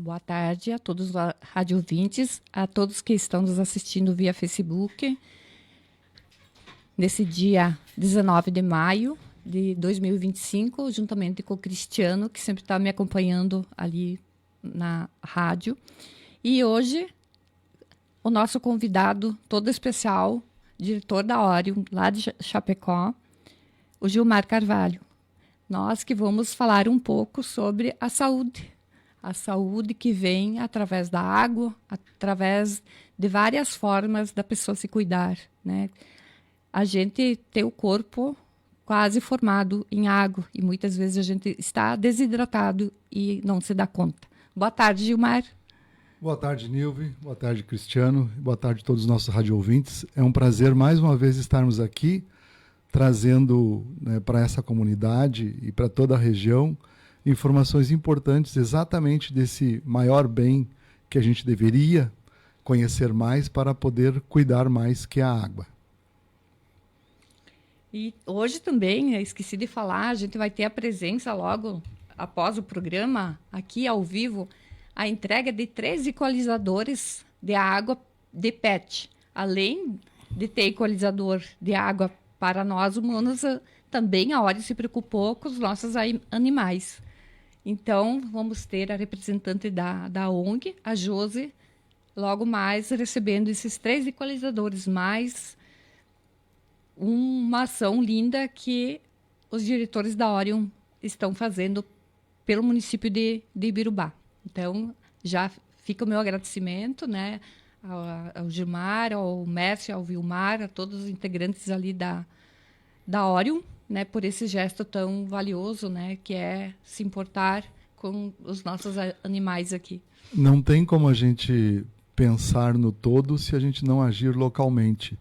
Boa tarde a todos os rádio ouvintes, a todos que estão nos assistindo via Facebook. Nesse dia 19 de maio de 2025, juntamente com o Cristiano, que sempre está me acompanhando ali na rádio. E hoje, o nosso convidado todo especial, diretor da Orion, lá de Chapecó, o Gilmar Carvalho. Nós que vamos falar um pouco sobre a saúde que vem através da água, através de várias formas da pessoa se cuidar, né? A gente tem o corpo quase formado em água e muitas vezes a gente está desidratado e não se dá conta. Boa tarde, Gilmar. Boa tarde, Nilve. Boa tarde, Cristiano. Boa tarde a todos os nossos rádio ouvintes. É um prazer mais uma vez estarmos aqui trazendo, né, para essa comunidade e para toda a região informações importantes exatamente desse maior bem que a gente deveria conhecer mais para poder cuidar mais, que é a água. E hoje também, esqueci de falar, a gente vai ter a presença logo após o programa, aqui ao vivo, a entrega de 3 equalizadores de água de PET. Além de ter equalizador de água para nós humanos, também a Orion se preocupou com os nossos animais. Então, vamos ter a representante da ONG, a Josi, logo mais recebendo esses 3 equalizadores, mais uma ação linda que os diretores da Orion estão fazendo pelo município de Ibirubá. Então, já fica o meu agradecimento, né, ao Gilmar, ao Mércio, ao Vilmar, a todos os integrantes ali da Orion, né, por esse gesto tão valioso, né, que é se importar com os nossos animais aqui. Não tem como a gente pensar no todo se a gente não agir localmente,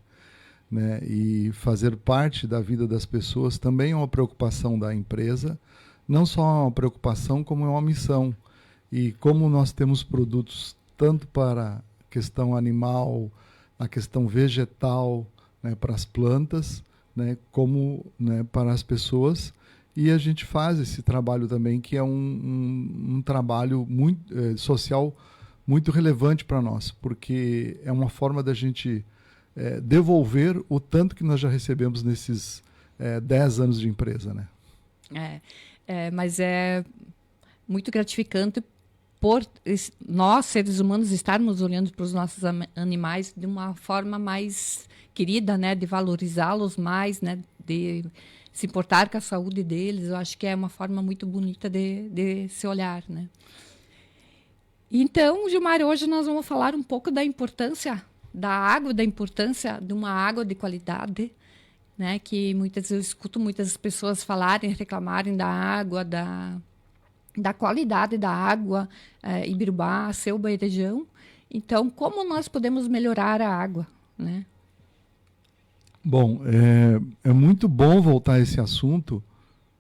né? E fazer parte da vida das pessoas também é uma preocupação da empresa, não só uma preocupação, como é uma missão. E como nós temos produtos tanto para a questão animal, a questão vegetal, né, para as plantas, né, como, né, para as pessoas, e a gente faz esse trabalho também, que é um trabalho muito, social muito relevante para nós, porque é uma forma da gente devolver o tanto que nós já recebemos nesses 10 anos de empresa, né? Mas é muito gratificante por nós, seres humanos, estarmos olhando para os nossos animais de uma forma mais querida, né, de valorizá-los mais, né, de se importar com a saúde deles. Eu acho que é uma forma muito bonita de se olhar, né? Então, Gilmar, hoje nós vamos falar um pouco da importância da água, da importância de uma água de qualidade, né, que muitas eu escuto muitas pessoas falarem, reclamarem da água, da qualidade da água, Ibirubá, Selba e região. Então, como nós podemos melhorar a água, né? Bom, é muito bom voltar a esse assunto,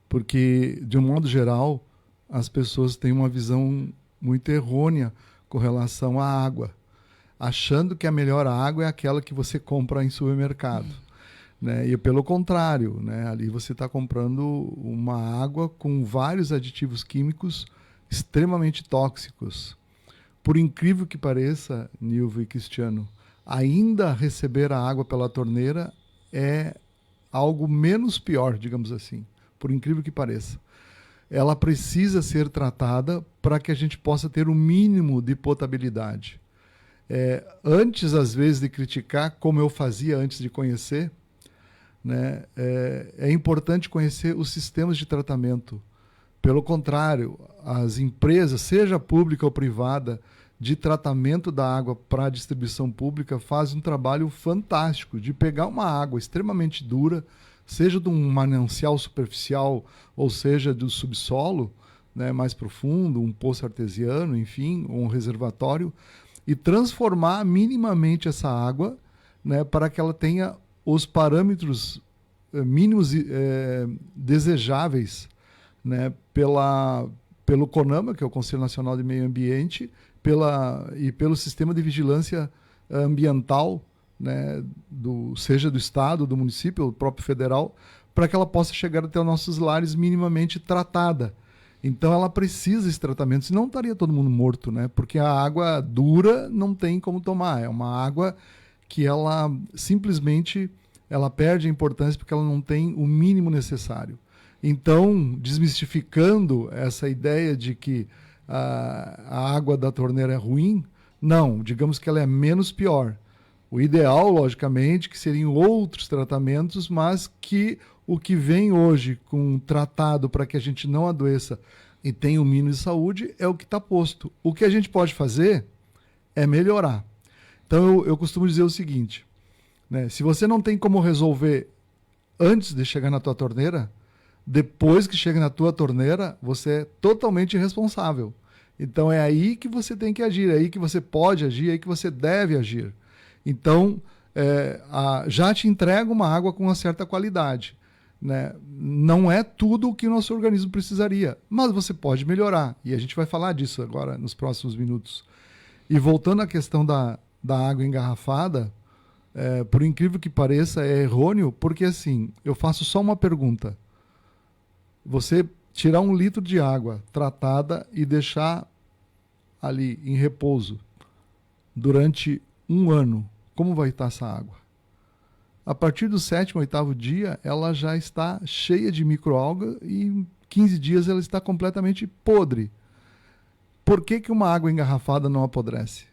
porque, de um modo geral, as pessoas têm uma visão muito errônea com relação à água, achando que a melhor água é aquela que você compra em supermercado. Né? E pelo contrário, né? Ali você está comprando uma água com vários aditivos químicos extremamente tóxicos. Por incrível que pareça, Nilva e Cristiano, ainda receber a água pela torneira é algo menos pior, digamos assim, por incrível que pareça. Ela precisa ser tratada para que a gente possa ter o mínimo de potabilidade. Antes, às vezes, de criticar, como eu fazia antes de conhecer, né, é importante conhecer os sistemas de tratamento. Pelo contrário, as empresas, seja pública ou privada, de tratamento da água para a distribuição pública, fazem um trabalho fantástico de pegar uma água extremamente dura, seja de um manancial superficial ou seja do subsolo, né, mais profundo, um poço artesiano, enfim, um reservatório, e transformar minimamente essa água, né, para que ela tenha os parâmetros mínimos desejáveis, né, pelo CONAMA, que é o Conselho Nacional de Meio Ambiente, e pelo Sistema de Vigilância Ambiental, né, seja do Estado, do município, ou do próprio federal, para que ela possa chegar até os nossos lares minimamente tratada. Então ela precisa desse tratamento, senão estaria todo mundo morto, né? Porque a água dura não tem como tomar. É uma água que ela simplesmente ela perde a importância porque ela não tem o mínimo necessário. Então, desmistificando essa ideia de que a água da torneira é ruim, não, digamos que ela é menos pior. O ideal, logicamente, que seriam outros tratamentos, mas que o que vem hoje com um tratado para que a gente não adoeça e tenha o mínimo de saúde é o que está posto. O que a gente pode fazer é melhorar. Então eu costumo dizer o seguinte, né? Se você não tem como resolver antes de chegar na tua torneira, depois que chega na tua torneira, você é totalmente irresponsável. Então é aí que você tem que agir, é aí que você pode agir, é aí que você deve agir. Então, já te entrega uma água com uma certa qualidade, né? Não é tudo o que o nosso organismo precisaria, mas você pode melhorar. E a gente vai falar disso agora nos próximos minutos. E voltando à questão da água engarrafada, por incrível que pareça, é errôneo, porque assim, eu faço só uma pergunta. Você tirar 1 litro de água tratada e deixar ali em repouso durante 1 ano, como vai estar essa água? A partir do 7º, 8º dia, ela já está cheia de microalga e em 15 dias ela está completamente podre. Por que que uma água engarrafada não apodrece?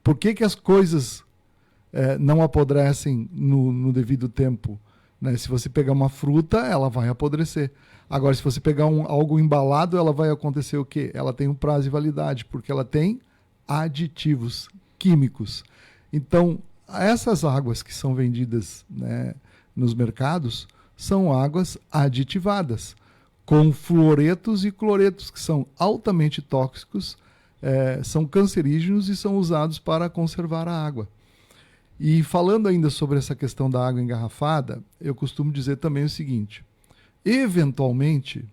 Por que que as coisas não apodrecem no devido tempo? Né? Se você pegar uma fruta, ela vai apodrecer. Agora, se você pegar algo embalado, ela vai acontecer o quê? Ela tem um prazo de validade, porque ela tem aditivos químicos. Então, essas águas que são vendidas, né, nos mercados são águas aditivadas, com fluoretos e cloretos, que são altamente tóxicos, são cancerígenos e são usados para conservar a água. E falando ainda sobre essa questão da água engarrafada, eu costumo dizer também o seguinte: eventualmente,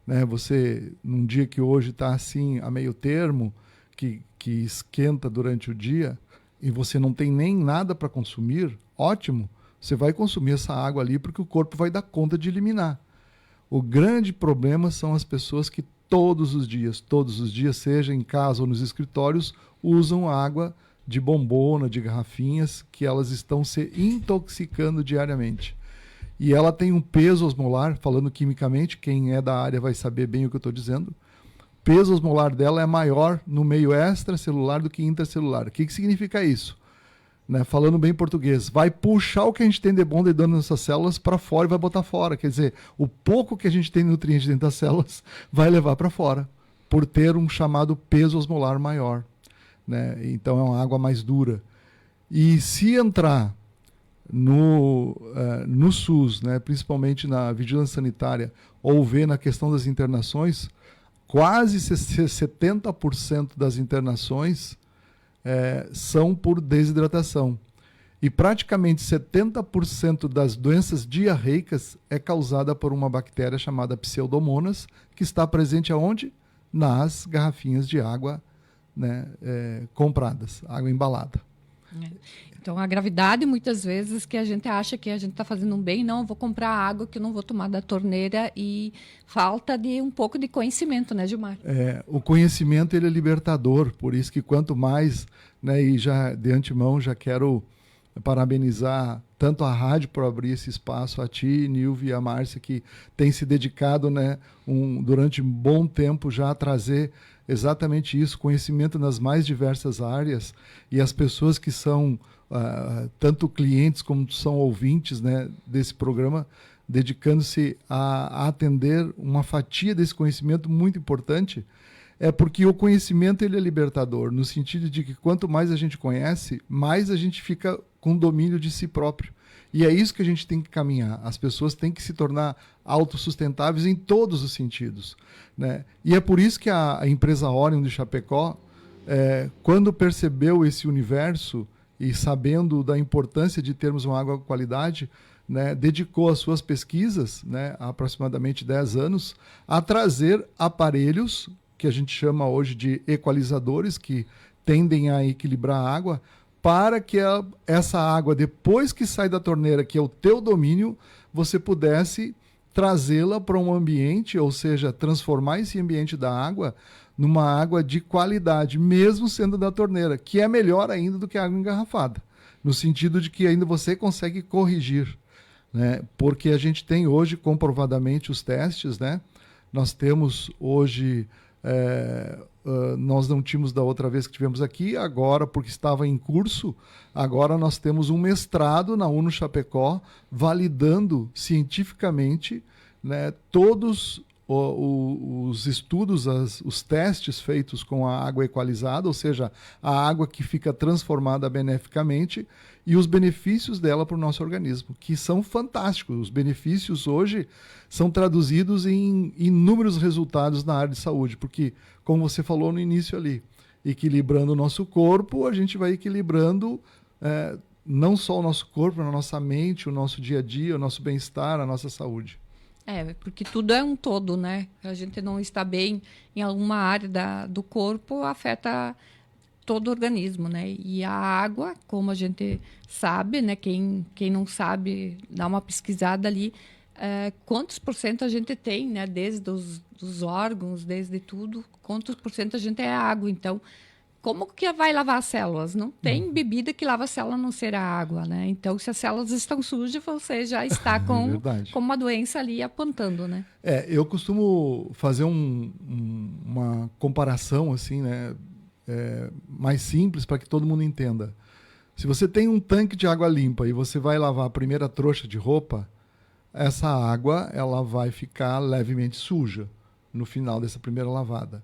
né, você, num dia que hoje está assim, a meio termo, que esquenta durante o dia, e você não tem nem nada para consumir, ótimo, você vai consumir essa água ali porque o corpo vai dar conta de eliminar. O grande problema são as pessoas que todos os dias, seja em casa ou nos escritórios, usam água de bombona, de garrafinhas, que elas estão se intoxicando diariamente. E ela tem um peso osmolar, falando quimicamente, quem é da área vai saber bem o que eu estou dizendo. O peso osmolar dela é maior no meio extracelular do que intracelular. O que significa isso? Né? Falando bem português, vai puxar o que a gente tem de bom de dano nessas células para fora e vai botar fora. Quer dizer, o pouco que a gente tem de nutrientes dentro das células vai levar para fora, por ter um chamado peso osmolar maior. Né? Então é uma água mais dura. E se entrar no SUS, né, principalmente na vigilância sanitária, ou ver na questão das internações, quase 70% das internações são por desidratação. E praticamente 70% das doenças diarreicas é causada por uma bactéria chamada Pseudomonas, que está presente aonde? Nas garrafinhas de água, né, compradas, água embalada. Então, a gravidade, muitas vezes, que a gente acha que a gente está fazendo um bem, não, eu vou comprar água que eu não vou tomar da torneira, e falta de um pouco de conhecimento, né, Gilmar? O conhecimento, ele é libertador, por isso que quanto mais, né, e já de antemão já quero parabenizar tanto a rádio por abrir esse espaço, a ti, Nilve e a Márcia, que tem se dedicado, né, durante um bom tempo já a trazer exatamente isso, conhecimento nas mais diversas áreas, e as pessoas que são tanto clientes como são ouvintes, né, desse programa, dedicando-se a atender uma fatia desse conhecimento muito importante, porque o conhecimento, ele é libertador, no sentido de que quanto mais a gente conhece, mais a gente fica com domínio de si próprio. E é isso que a gente tem que caminhar. As pessoas têm que se tornar autossustentáveis em todos os sentidos. Né? E é por isso que a empresa Orion de Chapecó, quando percebeu esse universo e sabendo da importância de termos uma água com qualidade, né, dedicou as suas pesquisas, né, há aproximadamente 10 anos, a trazer aparelhos que a gente chama hoje de equalizadores, que tendem a equilibrar a água, para que essa água, depois que sai da torneira, que é o teu domínio, você pudesse trazê-la para um ambiente, ou seja, transformar esse ambiente da água numa água de qualidade, mesmo sendo da torneira, que é melhor ainda do que a água engarrafada, no sentido de que ainda você consegue corrigir, né? Porque a gente tem hoje comprovadamente os testes, né? Nós temos hoje, nós não tínhamos da outra vez que tivemos aqui, agora porque estava em curso, agora nós temos um mestrado na UNO Chapecó validando cientificamente, né, todos os estudos, os testes feitos com a água equalizada, ou seja, a água que fica transformada beneficamente, e os benefícios dela para o nosso organismo, que são fantásticos. Os benefícios hoje são traduzidos em inúmeros resultados na área de saúde, porque, como você falou no início ali, equilibrando o nosso corpo, a gente vai equilibrando não só o nosso corpo, a nossa mente, o nosso dia a dia, o nosso bem-estar, a nossa saúde. Porque tudo é um todo, né? A gente não está bem em alguma área do corpo, afeta todo o organismo, né? E a água, como a gente sabe, né? Quem não sabe, dá uma pesquisada ali, quantos por cento a gente tem, né? Desde dos órgãos, desde tudo, quantos por cento a gente é água. Então, como que vai lavar as células? Não tem bebida que lava a célula a não ser a água, né? Então, se as células estão sujas, você já está com uma doença ali apontando, né? Eu costumo fazer uma comparação, assim, né? Mais simples para que todo mundo entenda. Se você tem um tanque de água limpa e você vai lavar a primeira trouxa de roupa, essa água ela vai ficar levemente suja no final dessa primeira lavada.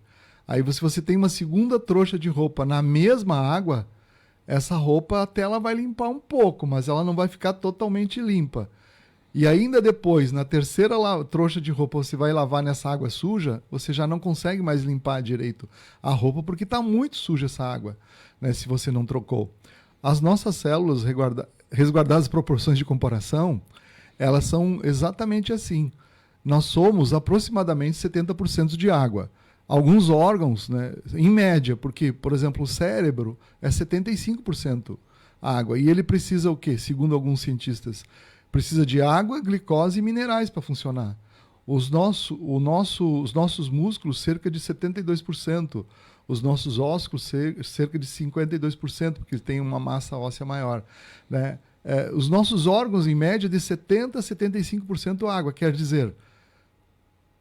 Aí se você tem uma segunda trouxa de roupa na mesma água, essa roupa até ela vai limpar um pouco, mas ela não vai ficar totalmente limpa. E ainda depois, na terceira trouxa de roupa, você vai lavar nessa água suja, você já não consegue mais limpar direito a roupa, porque está muito suja essa água, né, se você não trocou. As nossas células, resguardadas as proporções de comparação, elas são exatamente assim. Nós somos aproximadamente 70% de água. Alguns órgãos, né, em média, porque, por exemplo, o cérebro é 75% água. E ele precisa o quê? Segundo alguns cientistas, precisa de água, glicose e minerais para funcionar. Os nossos músculos, cerca de 72%. Os nossos ossos, cerca de 52%, porque tem uma massa óssea maior, né? Os nossos órgãos, em média, de 70% a 75% água. Quer dizer,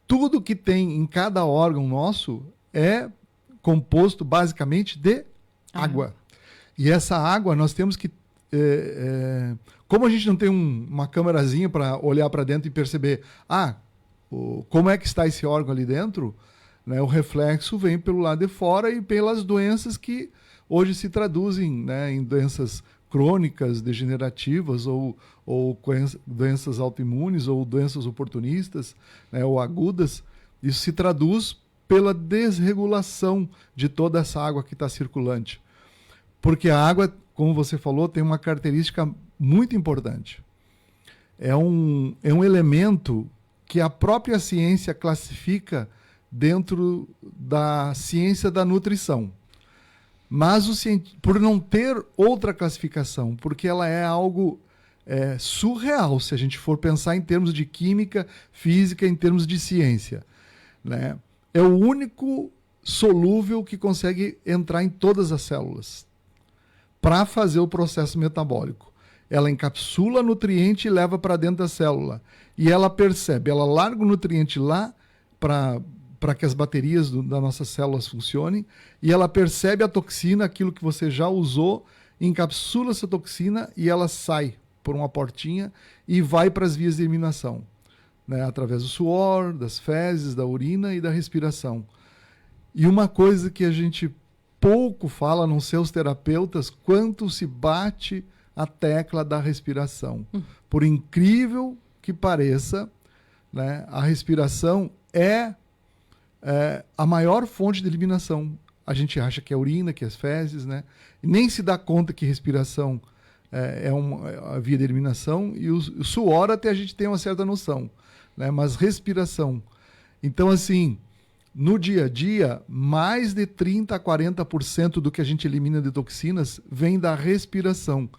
tudo que tem em cada órgão nosso é composto basicamente de água. E essa água nós temos que... como a gente não tem uma câmerazinha para olhar para dentro e perceber como é que está esse órgão ali dentro, né, o reflexo vem pelo lado de fora e pelas doenças que hoje se traduzem, né, em doenças crônicas, degenerativas ou doenças autoimunes ou doenças oportunistas, né, ou agudas. Isso se traduz pela desregulação de toda essa água que está circulante. Porque a água, como você falou, tem uma característica muito importante. É um elemento que a própria ciência classifica dentro da ciência da nutrição. Mas por não ter outra classificação, porque ela é algo surreal, se a gente for pensar em termos de química, física, em termos de ciência, né? É o único solúvel que consegue entrar em todas as células para fazer o processo metabólico. Ela encapsula nutriente e leva para dentro da célula. E ela percebe, ela larga o nutriente lá para que as baterias das nossas células funcionem, e ela percebe a toxina, aquilo que você já usou, encapsula essa toxina e ela sai por uma portinha e vai para as vias de eliminação, né? Através do suor, das fezes, da urina e da respiração. E uma coisa que a gente pouco fala, a não ser os terapeutas, quanto se bate a tecla da respiração. Por incrível que pareça, né, a respiração é a maior fonte de eliminação. A gente acha que é a urina, que é as fezes, né? E nem se dá conta que respiração é a via de eliminação, e o suor até a gente tem uma certa noção, né? Mas respiração. Então, assim, no dia a dia, mais de 30% a 40% do que a gente elimina de toxinas vem da respiração.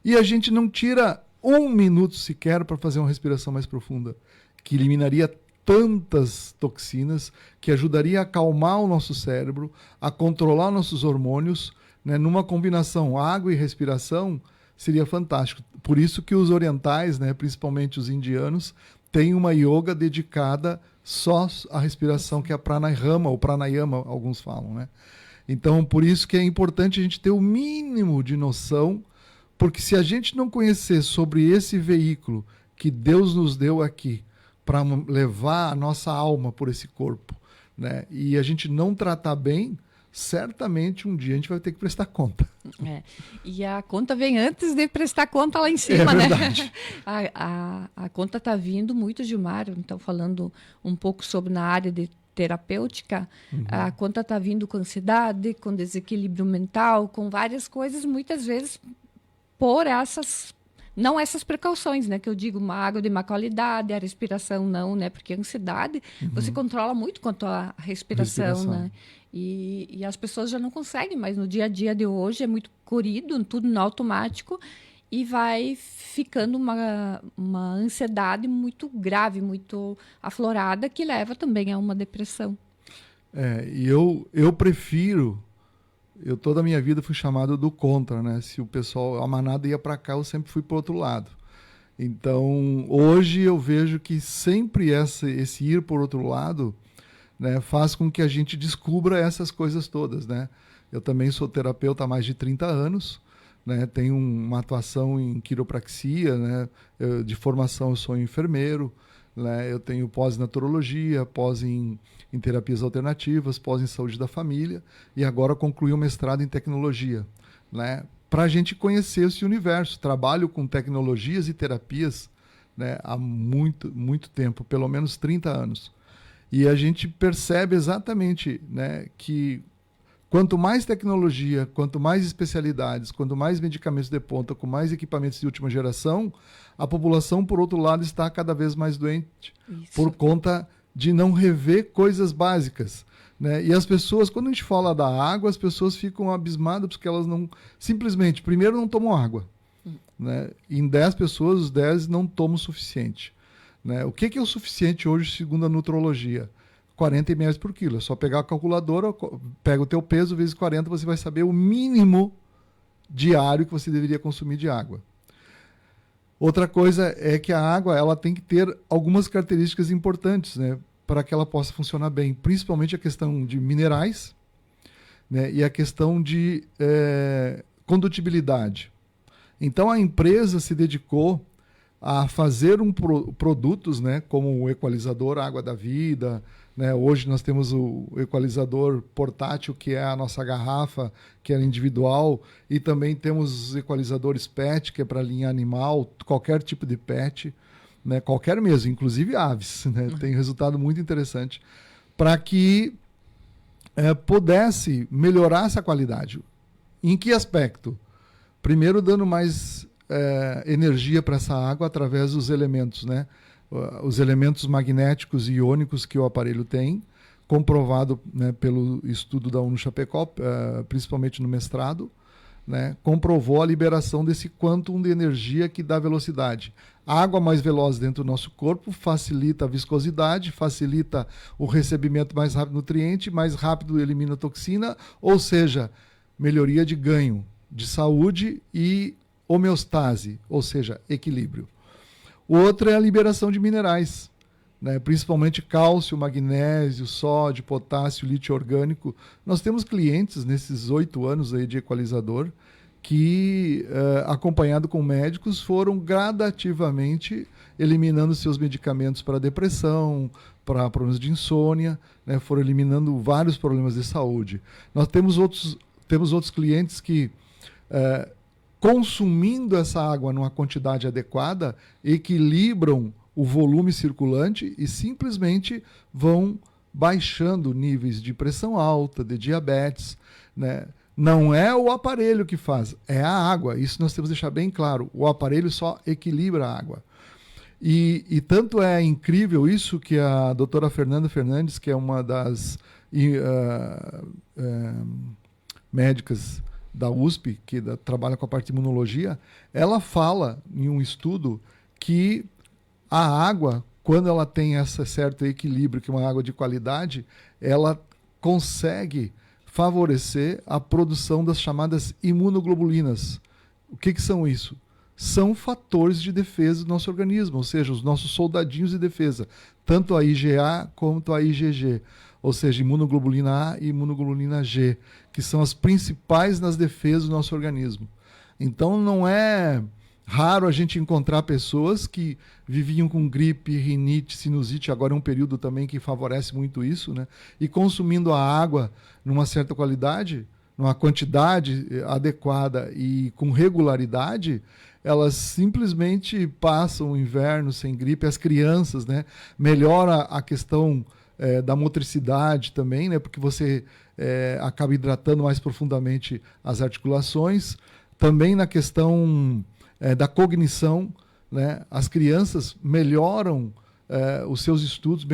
E a gente não tira um minuto sequer para fazer uma respiração mais profunda, que eliminaria tantas toxinas, que ajudaria a acalmar o nosso cérebro, a controlar nossos hormônios, né? Numa combinação água e respiração, seria fantástico. Por isso que os orientais, né, principalmente os indianos, têm uma yoga dedicada só à respiração, que é a pranayama, ou pranayama, alguns falam, né? Então, por isso que é importante a gente ter o mínimo de noção, porque se a gente não conhecer sobre esse veículo que Deus nos deu aqui, para levar a nossa alma por esse corpo, né? E a gente não tratar bem, certamente um dia a gente vai ter que prestar conta. E a conta vem antes de prestar conta lá em cima, né? Verdade. A conta está vindo muito, Gilmar. Então, falando um pouco sobre na área de terapêutica, a conta está vindo com ansiedade, com desequilíbrio mental, com várias coisas, muitas vezes por não essas precauções, né? Que eu digo, uma água de má qualidade, a respiração não, né? Porque a ansiedade, você controla muito quanto à respiração, né? E as pessoas já não conseguem, mas no dia a dia de hoje é muito corrido, tudo no automático, e vai ficando uma ansiedade muito grave, muito aflorada, que leva também a uma depressão. E eu prefiro... Eu toda a minha vida fui chamado do contra, né? Se o pessoal, a manada ia para cá, eu sempre fui para o outro lado. Então, hoje eu vejo que sempre esse ir por outro lado, né, faz com que a gente descubra essas coisas todas, né? Eu também sou terapeuta há mais de 30 anos, né? Tenho uma atuação em quiropraxia, né? De formação eu sou enfermeiro, né? Eu tenho pós-naturologia, pós em terapias alternativas, pós em saúde da família, e agora concluí um mestrado em tecnologia, né? Para a gente conhecer esse universo. Trabalho com tecnologias e terapias, né, há muito, muito tempo, pelo menos 30 anos. E a gente percebe exatamente, né, que quanto mais tecnologia, quanto mais especialidades, quanto mais medicamentos de ponta, com mais equipamentos de última geração, a população, por outro lado, está cada vez mais doente. Isso. Por conta de não rever coisas básicas, né? E as pessoas, quando a gente fala da água, as pessoas ficam abismadas porque elas não... Simplesmente, primeiro, não tomam água. Né? Em 10 pessoas, os 10 não tomam o suficiente. Né? O que é o suficiente hoje, segundo a nutrologia? 40 ml por quilo. É só pegar a calculadora, pega o teu peso, vezes 40, você vai saber o mínimo diário que você deveria consumir de água. Outra coisa é que a água ela tem que ter algumas características importantes, né, para que ela possa funcionar bem, principalmente a questão de minerais, né, e a questão de condutibilidade. Então a empresa se dedicou a fazer produtos, né, como o equalizador Água da Vida, né? Hoje nós temos o equalizador portátil, que é a nossa garrafa, que é individual, e também temos os equalizadores PET, que é para linha animal, qualquer tipo de PET, né? Qualquer mesmo, inclusive aves, né? Tem resultado muito interessante, para que pudesse melhorar essa qualidade. Em que aspecto? Primeiro, dando mais energia para essa água através dos elementos, né? Os elementos magnéticos e iônicos que o aparelho tem, comprovado, né, pelo estudo da UNO Chapecó, principalmente no mestrado, né, comprovou a liberação desse quantum de energia que dá velocidade. A água mais veloz dentro do nosso corpo facilita a viscosidade, facilita o recebimento mais rápido do nutriente, mais rápido elimina a toxina, ou seja, melhoria de ganho de saúde e homeostase, ou seja, equilíbrio. O outro é a liberação de minerais, né? Principalmente cálcio, magnésio, sódio, potássio, lítio orgânico. Nós temos clientes nesses 8 anos aí de equalizador que, acompanhado com médicos, foram gradativamente eliminando seus medicamentos para depressão, para problemas de insônia, né? Foram eliminando vários problemas de saúde. Nós temos outros clientes que... consumindo essa água numa quantidade adequada, equilibram o volume circulante e simplesmente vão baixando níveis de pressão alta, de diabetes, né? Não é o aparelho que faz, é a água. Isso nós temos que deixar bem claro. O aparelho só equilibra a água. E tanto é incrível isso que a doutora Fernanda Fernandes, que é uma das médicas da USP, que trabalha com a parte de imunologia, ela fala em um estudo que a água quando ela tem esse certo equilíbrio, que é uma água de qualidade, ela consegue favorecer a produção das chamadas imunoglobulinas. O que são isso? São fatores de defesa do nosso organismo, ou seja, os nossos soldadinhos de defesa, tanto a IgA quanto a IgG, ou seja, imunoglobulina A e imunoglobulina G, que são as principais nas defesas do nosso organismo. Então não é raro a gente encontrar pessoas que viviam com gripe, rinite, sinusite, agora é um período também que favorece muito isso, né? E consumindo a água numa certa qualidade, numa quantidade adequada e com regularidade, elas simplesmente passam o inverno sem gripe. As crianças, né? Melhora a questão da motricidade também, né? Porque você acaba hidratando mais profundamente as articulações. Também na questão da cognição, né? As crianças melhoram os seus estudos,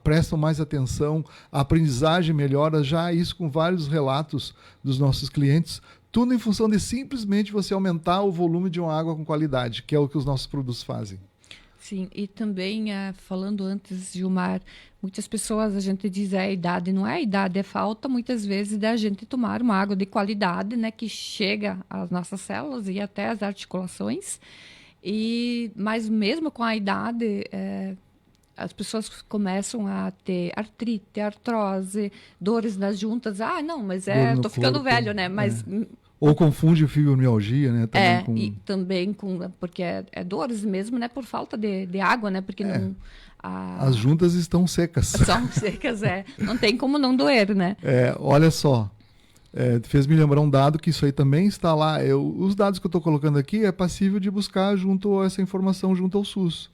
prestam mais atenção, a aprendizagem melhora, já isso com vários relatos dos nossos clientes, tudo em função de simplesmente você aumentar o volume de uma água com qualidade, que é o que os nossos produtos fazem. Sim, e também, falando antes, Gilmar, muitas pessoas, a gente diz a idade, não é a idade, é falta muitas vezes da gente tomar uma água de qualidade, né, que chega às nossas células e até às articulações. Mas mesmo com a idade, as pessoas começam a ter artrite, artrose, dores nas juntas. Ah, não, mas tô ficando velho, né? Mas ou confunde fibromialgia, né? E também porque é dores mesmo, né? Por falta de água, né? Porque não... As juntas estão secas. São secas, não tem como não doer, né? Olha só, fez me lembrar um dado que isso aí também está lá. Os dados que eu estou colocando aqui é passível de buscar essa informação junto ao SUS.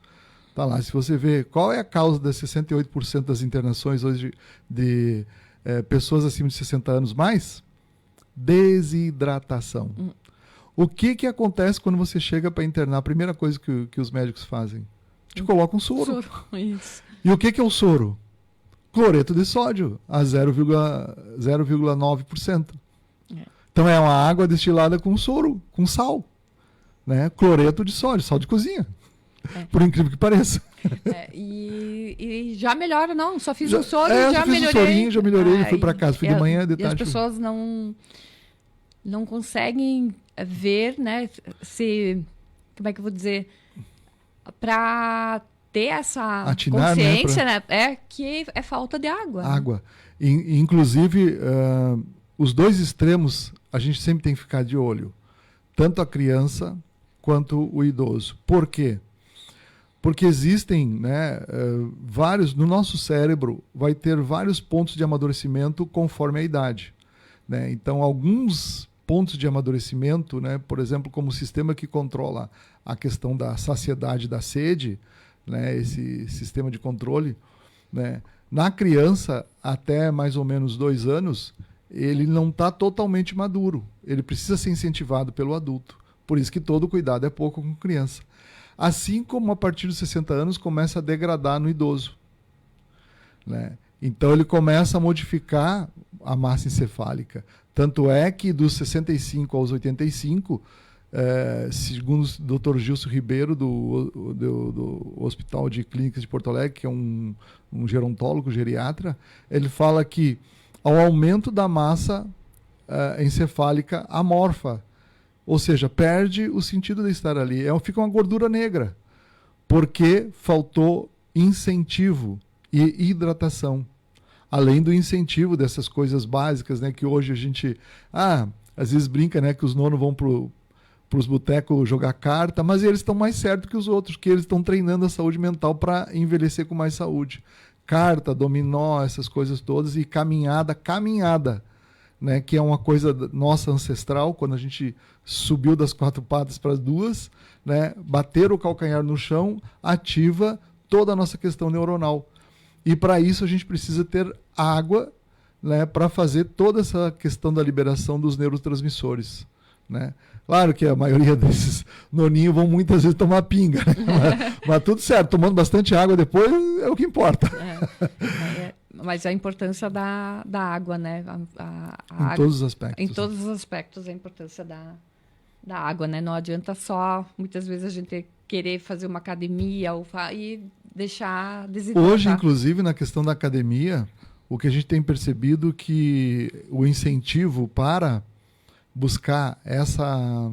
Tá lá, se você vê qual é a causa das 68% das internações hoje de pessoas acima de 60 anos mais, desidratação. O que acontece quando você chega para internar? A primeira coisa que os médicos fazem, te colocam soro. Isso. E o que é o soro? Cloreto de sódio, a 0,9%. Então é uma água destilada com soro, com sal. Né? Cloreto de sódio, sal de cozinha. Por incrível que pareça. E já melhora, não. Só fiz um soro e já melhorei. Já melhorei, fui para casa, fui de manhã, de tarde. E as pessoas não conseguem ver, né? Como é que eu vou dizer? Para ter essa atinar, consciência, né? Que é falta de água. Água. Né? Inclusive, os dois extremos a gente sempre tem que ficar de olho. Tanto a criança quanto o idoso. Por quê? Porque existem, né, vários... No nosso cérebro vai ter vários pontos de amadurecimento conforme a idade. Né? Então, alguns pontos de amadurecimento, né, por exemplo, como o sistema que controla a questão da saciedade e da sede, né, esse sistema de controle, né, na criança, até mais ou menos 2 anos, ele não está totalmente maduro. Ele precisa ser incentivado pelo adulto. Por isso que todo cuidado é pouco com criança. Assim como a partir dos 60 anos começa a degradar no idoso. Né? Então ele começa a modificar a massa encefálica. Tanto é que dos 65 aos 85, segundo o Dr. Gilson Ribeiro, do Hospital de Clínicas de Porto Alegre, que é um gerontólogo, geriatra, ele fala que ao aumento da massa encefálica amorfa, ou seja, perde o sentido de estar ali. Fica uma gordura negra, porque faltou incentivo e hidratação. Além do incentivo dessas coisas básicas, né, que hoje a gente às vezes brinca, né, que os nonos vão para os botecos jogar carta, mas eles estão mais certos que os outros, que eles estão treinando a saúde mental para envelhecer com mais saúde. Carta, dominó, essas coisas todas, e caminhada, né, que é uma coisa nossa ancestral, quando a gente subiu das 4 patas para as 2, né, bater o calcanhar no chão ativa toda a nossa questão neuronal. E para isso a gente precisa ter água, né, para fazer toda essa questão da liberação dos neurotransmissores. Né? Claro que a maioria desses noninhos vão muitas vezes tomar pinga, né? mas tudo certo, tomando bastante água depois é o que importa. Mas a importância da água, né? Em todos os aspectos. Em todos os aspectos, a importância da água, né? Não adianta só, muitas vezes, a gente querer fazer uma academia e deixar desidratar. Hoje, inclusive, na questão da academia, o que a gente tem percebido que o incentivo para buscar essa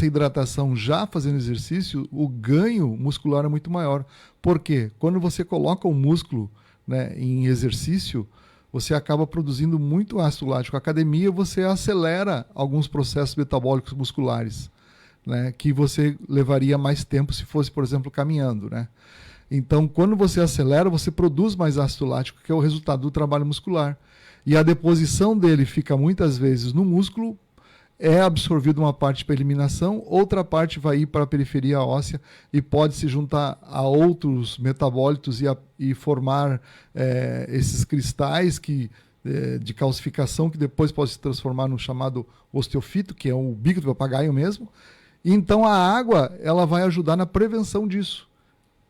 hidratação já fazendo exercício, o ganho muscular é muito maior. Por quê? Quando você coloca o músculo, né, em exercício, você acaba produzindo muito ácido lático. A academia, você acelera alguns processos metabólicos musculares, né, que você levaria mais tempo se fosse, por exemplo, caminhando, né? Então, quando você acelera, você produz mais ácido lático, que é o resultado do trabalho muscular. E a deposição dele fica muitas vezes no músculo, é absorvido uma parte para eliminação, outra parte vai ir para a periferia óssea e pode se juntar a outros metabólitos e formar esses cristais de calcificação que depois pode se transformar no chamado osteofito, que é o bico do papagaio mesmo. E então a água ela vai ajudar na prevenção disso.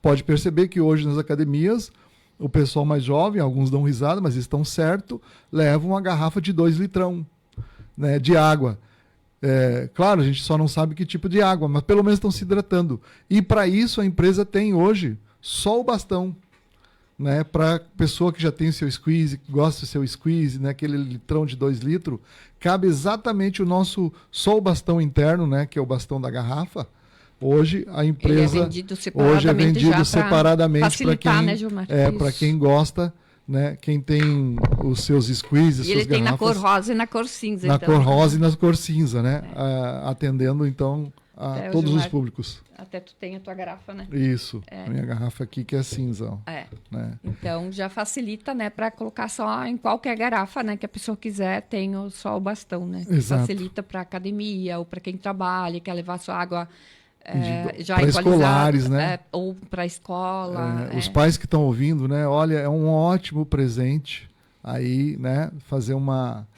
Pode perceber que hoje nas academias o pessoal mais jovem, alguns dão risada, mas estão certo, levam uma garrafa de 2 litrão, né, de água. Claro, a gente só não sabe que tipo de água, mas pelo menos estão se hidratando. E para isso a empresa tem hoje só o bastão, né? Para a pessoa que já tem o seu squeeze, que gosta do seu squeeze, né? Aquele litrão de 2 litros, cabe exatamente o nosso só o bastão interno, né? Que é o bastão da garrafa. Hoje a empresa hoje é vendido separadamente para quem, né, Gilmar? para quem gosta, né? Quem tem os seus squeezes, e ele tem na cor rosa e na cor cinza. Na cor rosa e na cor cinza, né? Atendendo, então, a todos Gilmar, os públicos. Até tu tem a tua garrafa, né? Isso. A minha garrafa aqui que é cinza. Ó, né? Então, já facilita, né? Para colocar só em qualquer garrafa, né? Que a pessoa quiser, tem só o bastão, né? Exato. Facilita para academia ou para quem trabalha, quer levar sua água... já para escolares, né? Ou para a escola. Os pais que estão ouvindo, né? Olha, é um ótimo presente aí, né? Fazer uma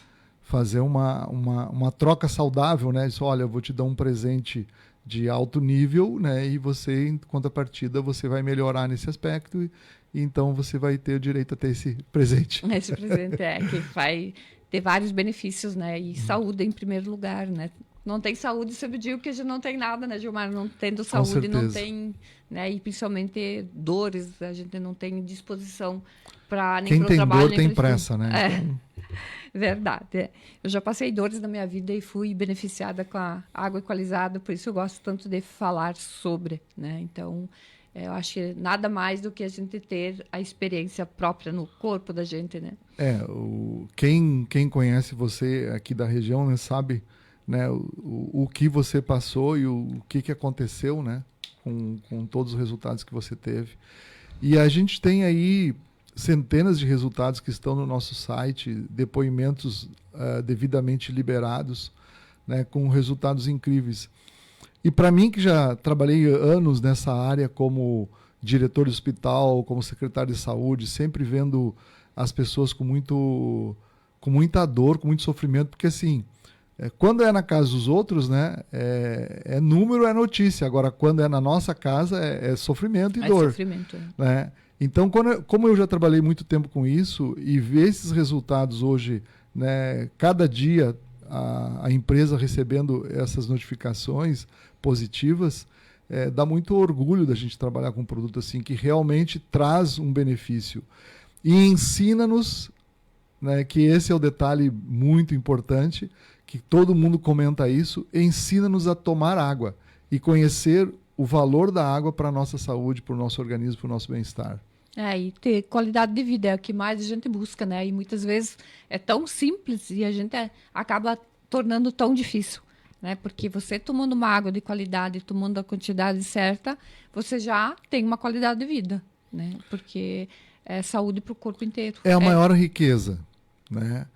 troca saudável, né? Isso, olha, eu vou te dar um presente de alto nível, né? E você, em contrapartida, você vai melhorar nesse aspecto e então você vai ter o direito a ter esse presente. Esse presente que vai ter vários benefícios, né? E saúde em primeiro lugar, né? Não tem saúde, sempre digo que a gente não tem nada, né, Gilmar? Não tendo saúde, não tem, né? E principalmente dores, a gente não tem disposição para nem para o trabalho. Quem tem dor tem pressa, né? Então... Verdade. Eu já passei dores na minha vida e fui beneficiada com a água equalizada, por isso eu gosto tanto de falar sobre, né? Então, eu acho que nada mais do que a gente ter a experiência própria no corpo da gente, né? Quem conhece você aqui da região, né, sabe, né, o que você passou e o que aconteceu, né, com todos os resultados que você teve. E a gente tem aí centenas de resultados que estão no nosso site, depoimentos devidamente liberados, né, com resultados incríveis. E para mim, que já trabalhei anos nessa área como diretor de hospital, como secretário de saúde, sempre vendo as pessoas com muita dor, com muito sofrimento, porque assim, quando é na casa dos outros, né, número, é notícia. Agora, quando é na nossa casa, é sofrimento e dor. Sofrimento. Né? Então, como eu já trabalhei muito tempo com isso e ver esses resultados hoje, né, cada dia a empresa recebendo essas notificações positivas, dá muito orgulho da gente trabalhar com um produto assim, que realmente traz um benefício. E ensina-nos, né, que esse é o detalhe muito importante, que todo mundo comenta isso, ensina-nos a tomar água e conhecer o valor da água para a nossa saúde, para o nosso organismo, para o nosso bem-estar. E ter qualidade de vida é o que mais a gente busca, né? E muitas vezes é tão simples e a gente acaba tornando tão difícil, né? Porque você tomando uma água de qualidade, tomando a quantidade certa, você já tem uma qualidade de vida, né? Porque é saúde para o corpo inteiro. É a maior riqueza, né?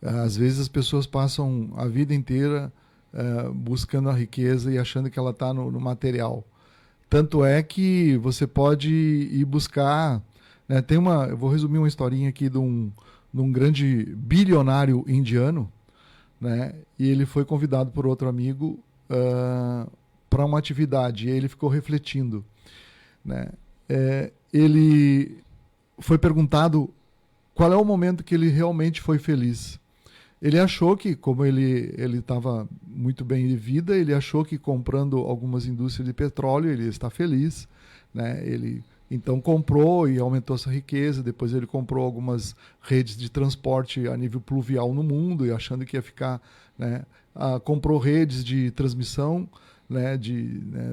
Às vezes as pessoas passam a vida inteira buscando a riqueza e achando que ela está no material. Tanto é que você pode ir buscar, né, eu vou resumir uma historinha aqui de um grande bilionário indiano, né, e ele foi convidado por outro amigo para uma atividade, e aí ele ficou refletindo, né. Ele foi perguntado qual é o momento que ele realmente foi feliz. Ele achou que, como ele estava muito bem de vida, ele achou que comprando algumas indústrias de petróleo ele está feliz, né? Ele Então comprou e aumentou essa riqueza. Depois ele comprou algumas redes de transporte a nível pluvial no mundo e achando que ia ficar, né? Comprou redes de transmissão, né?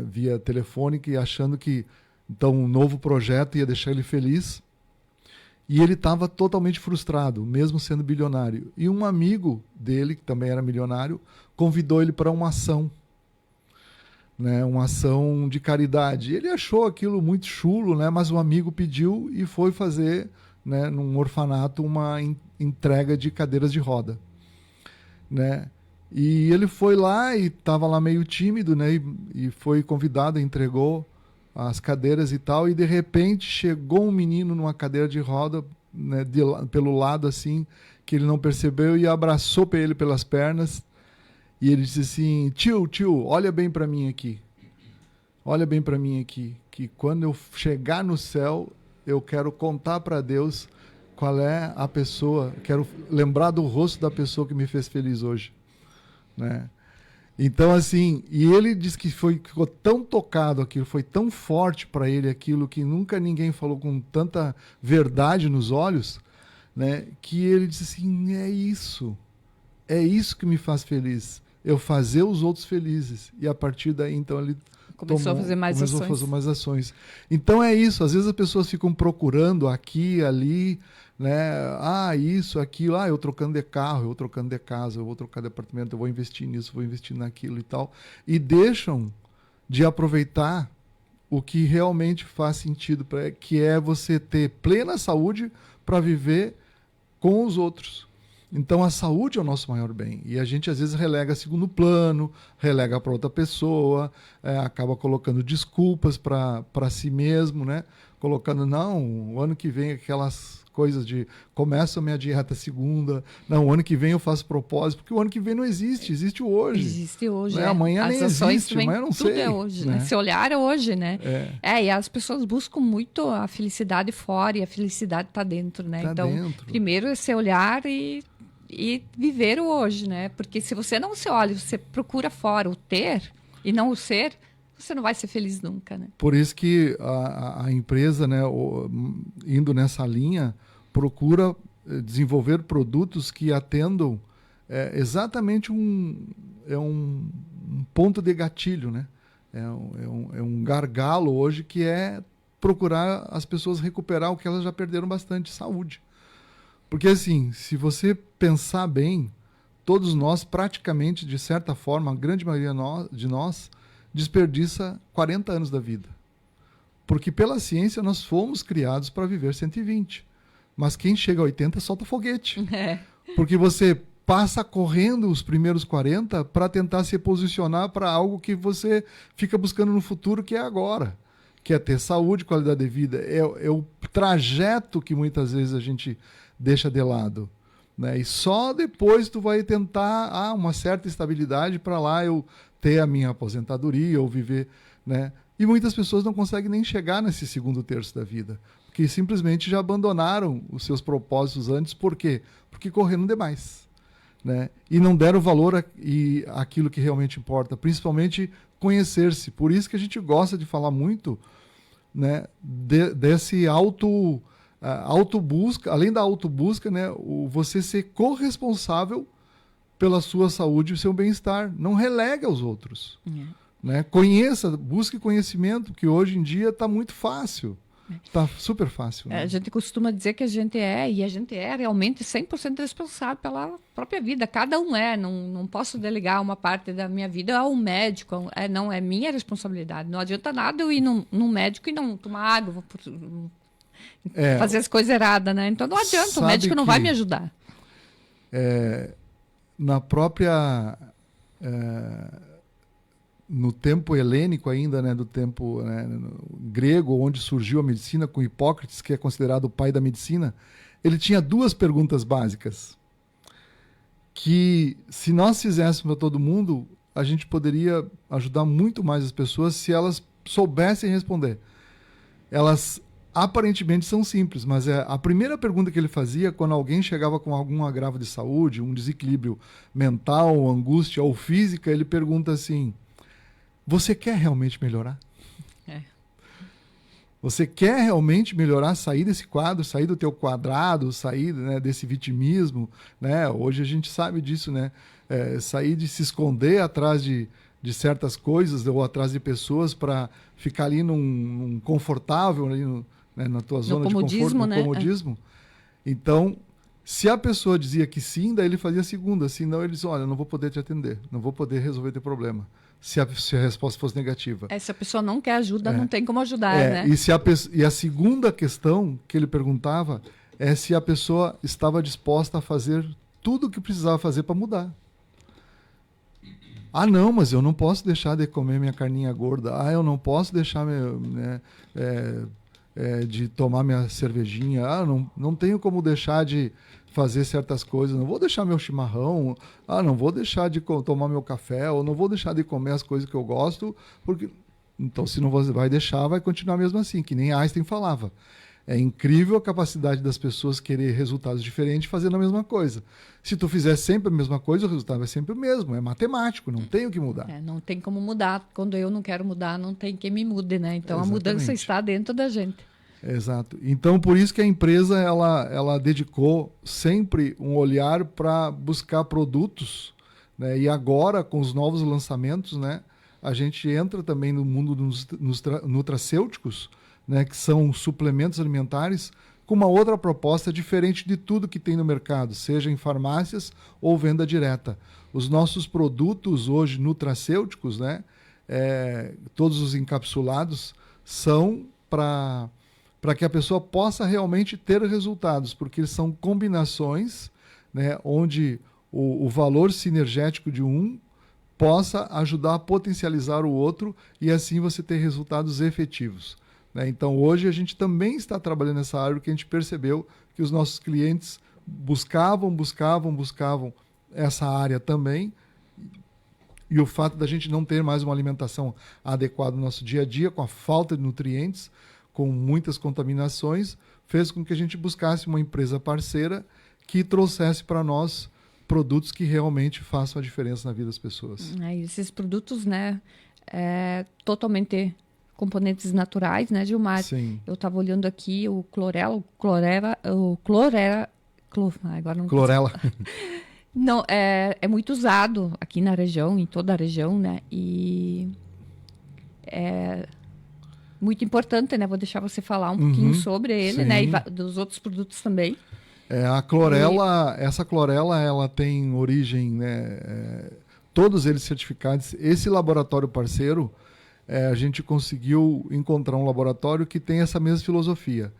Via telefônica e achando que então um novo projeto ia deixar ele feliz. E ele estava totalmente frustrado, mesmo sendo bilionário. E um amigo dele, que também era milionário, convidou ele para uma ação, né, uma ação de caridade. Ele achou aquilo muito chulo, né, mas o amigo pediu e foi fazer, né, num orfanato uma entrega de cadeiras de roda, né? E ele foi lá e estava lá meio tímido, né, e foi convidado, entregou as cadeiras e tal, e de repente chegou um menino numa cadeira de roda, né, pelo lado assim, que ele não percebeu, e abraçou ele pelas pernas. E ele disse assim: tio, olha bem para mim aqui. Olha bem para mim aqui. Que quando eu chegar no céu, eu quero contar para Deus qual é a pessoa, quero lembrar do rosto da pessoa que me fez feliz hoje, né? Então, assim, e ele disse que ficou tão tocado aquilo, foi tão forte para ele aquilo, que nunca ninguém falou com tanta verdade nos olhos, né? Que ele disse assim: é isso que me faz feliz. Eu fazer os outros felizes. E a partir daí, então, ele começou a fazer mais ações. Então é isso. Às vezes as pessoas ficam procurando aqui, ali, né? Isso, aquilo. Eu trocando de carro, eu trocando de casa, eu vou trocar de apartamento, eu vou investir nisso, vou investir naquilo e tal. E deixam de aproveitar o que realmente faz sentido, que é você ter plena saúde para viver com os outros. Então a saúde é o nosso maior bem. E a gente às vezes relega a segundo plano, relega para outra pessoa, acaba colocando desculpas para si mesmo, né? Colocando, não, o ano que vem aquelas coisas de começo a minha dieta segunda, não, o ano que vem eu faço propósito, porque o ano que vem não existe, existe o hoje. Existe hoje, né? Amanhã nem existe, também, amanhã não tudo sei. É hoje, né? Se olhar é hoje, né? É. E as pessoas buscam muito a felicidade fora e a felicidade está dentro, né? Tá então, dentro. Primeiro é se olhar e viver o hoje, né? Porque se você não se olha, você procura fora o ter e não o ser, você não vai ser feliz nunca, né? Por isso que a empresa, né, indo nessa linha, procura desenvolver produtos que atendam exatamente um ponto de gatilho, né? É um gargalo hoje, que é procurar as pessoas recuperar o que elas já perderam bastante: saúde. Porque, assim, se você pensar bem, todos nós, praticamente, de certa forma, a grande maioria de nós, desperdiça 40 anos da vida. Porque, pela ciência, nós fomos criados para viver 120. Mas quem chega a 80 solta foguete. Porque você passa correndo os primeiros 40 para tentar se posicionar para algo que você fica buscando no futuro, que é agora. Que é ter saúde, qualidade de vida. É o trajeto que muitas vezes a gente deixa de lado, né? E só depois tu vai tentar uma certa estabilidade para lá eu ter a minha aposentadoria ou viver, né? E muitas pessoas não conseguem nem chegar nesse segundo terço da vida, porque simplesmente já abandonaram os seus propósitos antes. Por quê? Porque correram demais, né? E não deram valor àquilo que realmente importa, principalmente conhecer-se. Por isso que a gente gosta de falar muito, né, desse autobusca, além da autobusca, né, você ser corresponsável pela sua saúde e o seu bem-estar. Não relega aos outros. Né? Conheça, busque conhecimento, que hoje em dia está muito fácil. Está super fácil. Né? A gente costuma dizer que a gente é realmente 100% responsável pela própria vida. Cada um é. Não posso delegar uma parte da minha vida a um médico. Não, é minha responsabilidade. Não adianta nada eu ir num médico e não tomar água, fazer as coisas erradas, né? Então não adianta, o médico não vai me ajudar. Na própria... no tempo helênico ainda, né, do tempo grego, onde surgiu a medicina, com Hipócrates, que é considerado o pai da medicina, ele tinha duas perguntas básicas que, se nós fizéssemos para todo mundo, a gente poderia ajudar muito mais as pessoas se elas soubessem responder. Elas aparentemente são simples, mas a primeira pergunta que ele fazia quando alguém chegava com algum agravo de saúde, um desequilíbrio mental, angústia ou física, ele pergunta assim: você quer realmente melhorar? Você quer realmente melhorar, sair desse quadro, sair do teu quadrado, sair, né, desse vitimismo, né? Hoje a gente sabe disso, né? Sair de se esconder atrás de certas coisas ou atrás de pessoas para ficar ali num confortável, ali né, na tua zona de conforto, no comodismo. Então, se a pessoa dizia que sim, daí ele fazia a segunda. Se não, ele dizia, olha, não vou poder te atender, não vou poder resolver teu problema. Se a resposta fosse negativa. Se a pessoa não quer ajuda, não tem como ajudar, né? E a segunda questão que ele perguntava é se a pessoa estava disposta a fazer tudo o que precisava fazer para mudar. Ah, não, mas eu não posso deixar de comer minha carninha gorda. Ah, eu não posso deixar de tomar minha cervejinha. Ah, não tenho como deixar de fazer certas coisas. Não vou deixar meu chimarrão. Ah, não vou deixar de tomar meu café. Ou não vou deixar de comer as coisas que eu gosto. Porque... Então, se não vai deixar, vai continuar mesmo assim, que nem Einstein falava. É incrível a capacidade das pessoas querer resultados diferentes fazendo a mesma coisa. Se tu fizer sempre a mesma coisa, o resultado é sempre o mesmo. É matemático, não tem o que mudar. Não tem como mudar. Quando eu não quero mudar, não tem quem me mude, né? Então, Exatamente. A mudança está dentro da gente. Exato. Então, por isso que a empresa ela dedicou sempre um olhar para buscar produtos, né? E agora, com os novos lançamentos, né, a gente entra também no mundo dos nutracêuticos, né, que são suplementos alimentares, com uma outra proposta diferente de tudo que tem no mercado, seja em farmácias ou venda direta. Os nossos produtos hoje nutracêuticos, né, todos os encapsulados, são para que a pessoa possa realmente ter resultados, porque eles são combinações, né, onde o valor sinergético de um possa ajudar a potencializar o outro e assim você ter resultados efetivos. Então, hoje a gente também está trabalhando nessa área, porque a gente percebeu que os nossos clientes buscavam essa área também, e o fato da gente não ter mais uma alimentação adequada no nosso dia a dia, com a falta de nutrientes, com muitas contaminações, fez com que a gente buscasse uma empresa parceira que trouxesse para nós produtos que realmente façam a diferença na vida das pessoas. Esses produtos, né, totalmente... componentes naturais, né, Gilmar? Sim. Eu estava olhando aqui o clorela. Não, é muito usado aqui na região, em toda a região, né? E é muito importante, né? Vou deixar você falar um pouquinho sobre ele, sim. né? E dos outros produtos também. A clorela, essa clorela, ela tem origem, né? Todos eles certificados. Esse laboratório parceiro, a gente conseguiu encontrar um laboratório que tem essa mesma filosofia,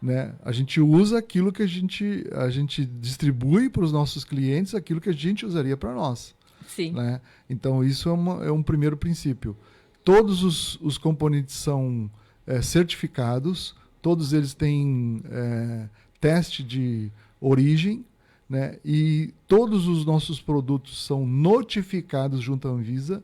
né? A gente usa aquilo que a gente distribui para os nossos clientes, aquilo que a gente usaria para nós. Sim. Né? Então, isso é um primeiro princípio. Todos os componentes são certificados, todos eles têm teste de origem, né? E todos os nossos produtos são notificados junto à Anvisa.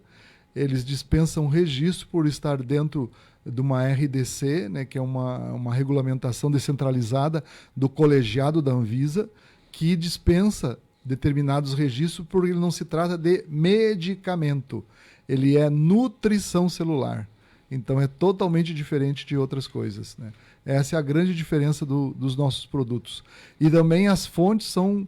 Eles dispensam registro por estar dentro de uma RDC, né, que é uma regulamentação descentralizada do colegiado da Anvisa, que dispensa determinados registros porque ele não se trata de medicamento, ele é nutrição celular. Então é totalmente diferente de outras coisas, né? Essa é a grande diferença dos nossos produtos. E também as fontes são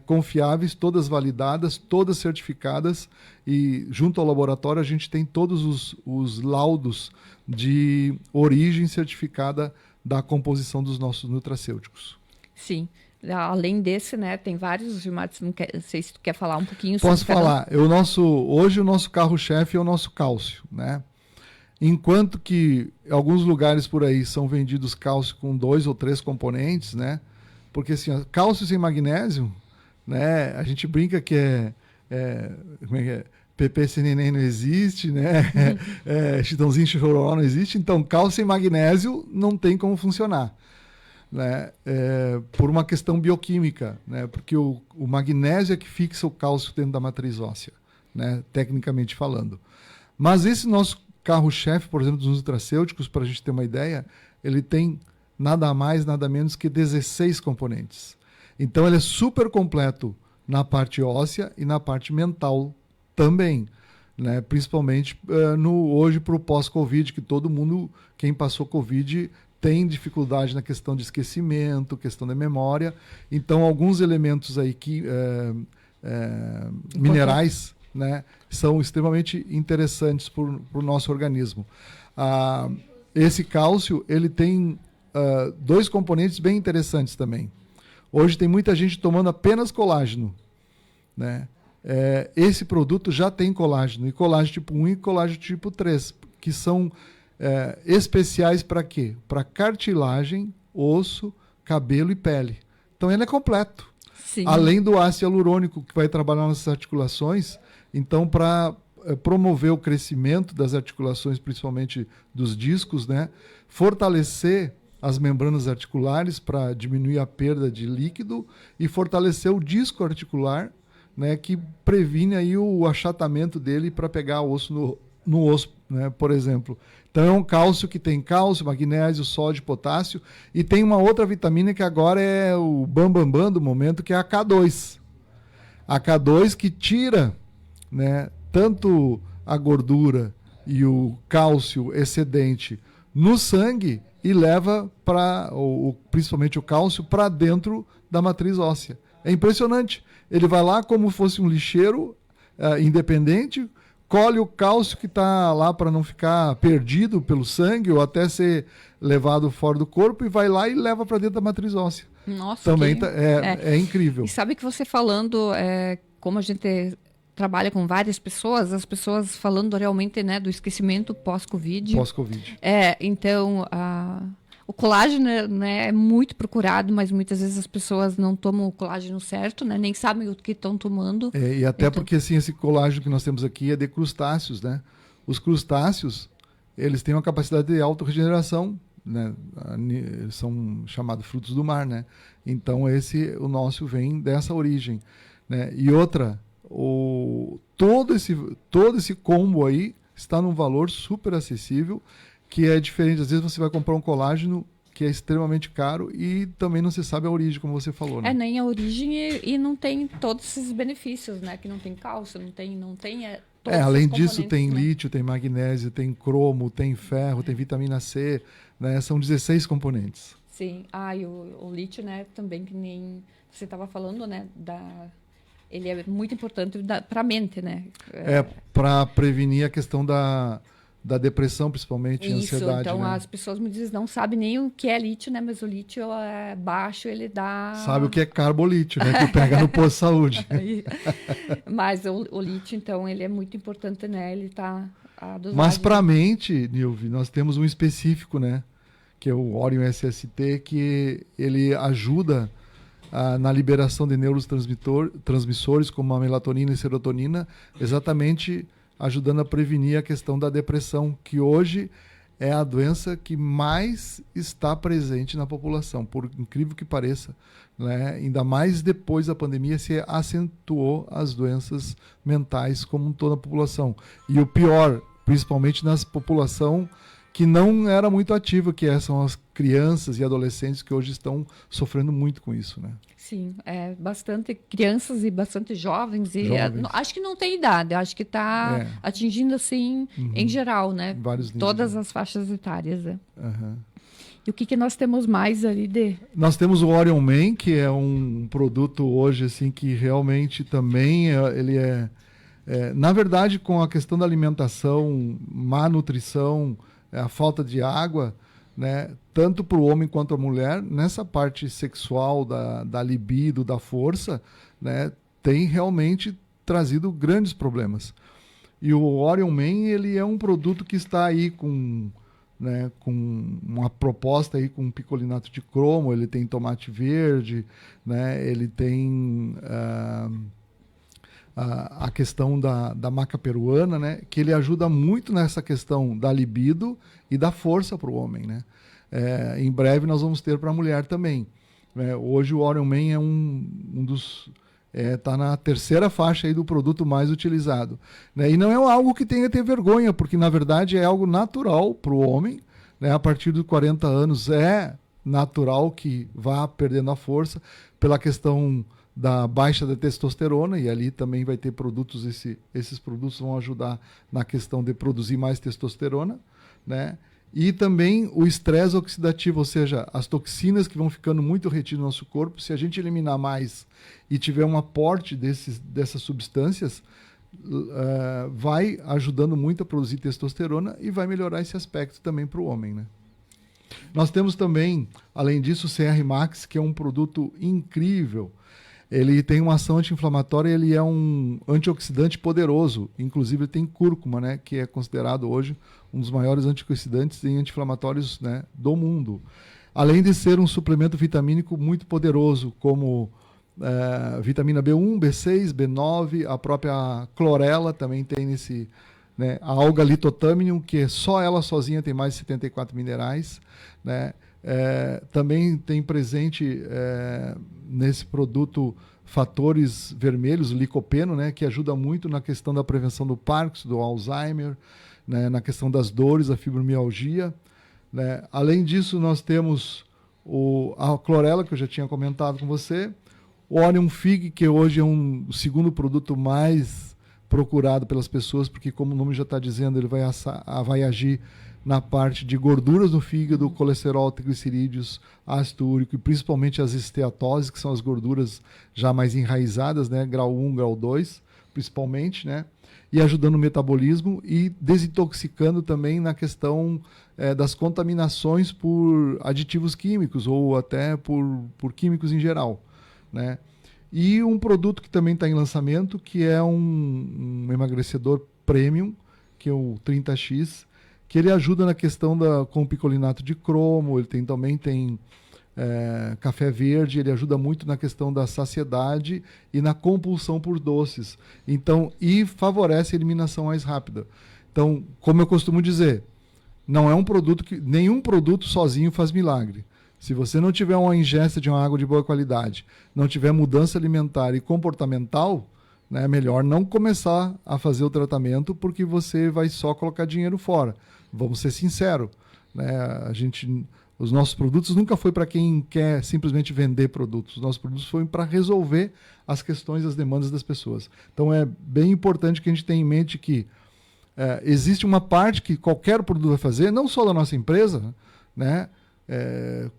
confiáveis, todas validadas, todas certificadas, e junto ao laboratório a gente tem todos os laudos de origem certificada da composição dos nossos nutracêuticos. Sim. Além desse, né, tem vários, Gilmar, não sei se tu quer falar um pouquinho sobre... Posso falar. Hoje o nosso carro-chefe é o nosso cálcio, né? Enquanto que em alguns lugares por aí são vendidos cálcio com 2 ou 3 componentes, né? Porque assim, cálcio sem magnésio, né? A gente brinca que como é que é? PPCNN não existe, né? Chitãozinho Chororó não existe. Então, cálcio sem magnésio não tem como funcionar, né? Por uma questão bioquímica, né? Porque o magnésio é que fixa o cálcio dentro da matriz óssea, né? Tecnicamente falando. Mas esse nosso carro-chefe, por exemplo, dos nutracêuticos, para a gente ter uma ideia, ele tem nada mais, nada menos que 16 componentes. Então, ele é super completo na parte óssea e na parte mental também. né? Principalmente hoje para o pós-Covid, que todo mundo, quem passou Covid, tem dificuldade na questão de esquecimento, questão da memória. Então, alguns elementos aí que minerais, né, são extremamente interessantes para o nosso organismo. Esse cálcio, ele tem 2 componentes bem interessantes também. Hoje tem muita gente tomando apenas colágeno, né? Esse produto já tem colágeno, e colágeno tipo 1 e colágeno tipo 3, que são especiais para quê? Para cartilagem, osso, cabelo e pele. Então ele é completo. Sim. Além do ácido hialurônico, que vai trabalhar nas articulações, então para promover o crescimento das articulações, principalmente dos discos, né? Fortalecer as membranas articulares para diminuir a perda de líquido e fortalecer o disco articular, né? Que previne aí o achatamento dele para pegar osso no osso, né? Por exemplo. Então é um cálcio que tem cálcio, magnésio, sódio, potássio, e tem uma outra vitamina que agora é o bambambam do momento, que é a K2. A K2 que tira, né, tanto a gordura e o cálcio excedente no sangue e leva principalmente o cálcio para dentro da matriz óssea. É impressionante. Ele vai lá como fosse um lixeiro independente, colhe o cálcio que está lá para não ficar perdido pelo sangue ou até ser levado fora do corpo e vai lá e leva para dentro da matriz óssea. Nossa, também é incrível. E sabe que você falando, como a gente trabalha com várias pessoas, as pessoas falando realmente, né, do esquecimento pós-Covid. Pós-Covid. Então, o colágeno, né, é muito procurado, mas muitas vezes as pessoas não tomam o colágeno certo, né, nem sabem o que estão tomando. E até porque assim, esse colágeno que nós temos aqui é de crustáceos, né? Os crustáceos, eles têm uma capacidade de autorregeneração, né? São chamados frutos do mar, né? Então o nosso vem dessa origem, né? E outra, todo esse combo aí está num valor super acessível, que é diferente. Às vezes você vai comprar um colágeno que é extremamente caro e também não se sabe a origem, como você falou, né? Nem a origem e não tem todos esses benefícios, né? Que não tem cálcio, não tem todos além disso, tem, né? lítio, tem magnésio, tem cromo, tem ferro, tem vitamina C, né? São 16 componentes. Sim. E o lítio, né? Também, que nem você estava falando, né? Ele é muito importante para a mente, né? Para prevenir a questão da depressão, principalmente, ansiedade. Então, né? as pessoas me dizem, não sabem nem o que é lítio, né? Mas o lítio é baixo, ele dá... Sabe o que é carbolítio, né? Que pega no posto de saúde. Mas o lítio, então, ele é muito importante, né? Ele tá... Mas para a mente, Nilve, nós temos um específico, né? Que é o Orion SST, que ele ajuda na liberação de neurotransmissores, como a melatonina e serotonina, exatamente ajudando a prevenir a questão da depressão, que hoje é a doença que mais está presente na população, por incrível que pareça, né? Ainda mais depois da pandemia se acentuou as doenças mentais como toda a população. E o pior, principalmente na população que não era muito ativa, que são as crianças e adolescentes que hoje estão sofrendo muito com isso, né? Sim, bastante crianças e bastante jovens. Acho que não tem idade, acho que está atingindo, assim, em geral, né? Vários níveis, todas as faixas etárias. E o que nós temos mais ali Nós temos o Orion Man, que é um produto hoje, assim, que realmente também ele na verdade, com a questão da alimentação, má nutrição, a falta de água, né, tanto para o homem quanto a mulher, nessa parte sexual da libido, da força, né, tem realmente trazido grandes problemas. E o Orion Man, ele é um produto que está aí com uma proposta aí com picolinato de cromo, ele tem tomate verde, né, ele tem a questão da maca peruana, né, que ele ajuda muito nessa questão da libido e da força para o homem, né. Em breve nós vamos ter para a mulher também. Hoje o Orion Man é um dos... Está na terceira faixa aí do produto mais utilizado, né? E não é algo que tenha que ter vergonha, porque na verdade é algo natural para o homem, né? A partir dos 40 anos é natural que vá perdendo a força pela questão da baixa da testosterona, e ali também vai ter produtos, esses produtos vão ajudar na questão de produzir mais testosterona, né? E também o estresse oxidativo, ou seja, as toxinas que vão ficando muito retidas no nosso corpo, se a gente eliminar mais e tiver um aporte dessas substâncias, vai ajudando muito a produzir testosterona e vai melhorar esse aspecto também para o homem, né? Nós temos também, além disso, o CR Max, que é um produto incrível. Ele tem uma ação anti-inflamatória, ele é um antioxidante poderoso. Inclusive, ele tem cúrcuma, né, que é considerado hoje um dos maiores antioxidantes e anti-inflamatórios, né, do mundo. Além de ser um suplemento vitamínico muito poderoso, como vitamina B1, B6, B9, a própria clorela também tem nesse... né, a alga litotâmino, que só ela sozinha tem mais de 74 minerais, né? Também tem presente nesse produto fatores vermelhos, o licopeno, né, que ajuda muito na questão da prevenção do Parkinson, do Alzheimer, né, na questão das dores, a fibromialgia, né? Além disso, nós temos a clorela, que eu já tinha comentado com você, o Onion Fig, que hoje é o segundo produto mais procurado pelas pessoas, porque, como o nome já está dizendo, ele vai agir na parte de gorduras no fígado, colesterol, triglicerídeos, ácido úrico e principalmente as esteatoses, que são as gorduras já mais enraizadas, né? Grau 1, grau 2, principalmente, né? E ajudando o metabolismo e desintoxicando também na questão das contaminações por aditivos químicos ou até por químicos em geral, né? E um produto que também está em lançamento, que é um emagrecedor premium, que é o 30X, que ele ajuda na questão com o picolinato de cromo, ele também tem café verde, ele ajuda muito na questão da saciedade e na compulsão por doces. Então, e favorece a eliminação mais rápida. Então, como eu costumo dizer, não é um produto nenhum produto sozinho faz milagre. Se você não tiver uma ingesta de uma água de boa qualidade, não tiver mudança alimentar e comportamental, né, é melhor não começar a fazer o tratamento, porque você vai só colocar dinheiro fora. Vamos ser sinceros, né? Os nossos produtos nunca foi para quem quer simplesmente vender produtos. Os nossos produtos foram para resolver as questões, as demandas das pessoas. Então é bem importante que a gente tenha em mente que existe uma parte que qualquer produto vai fazer, não só da nossa empresa, né?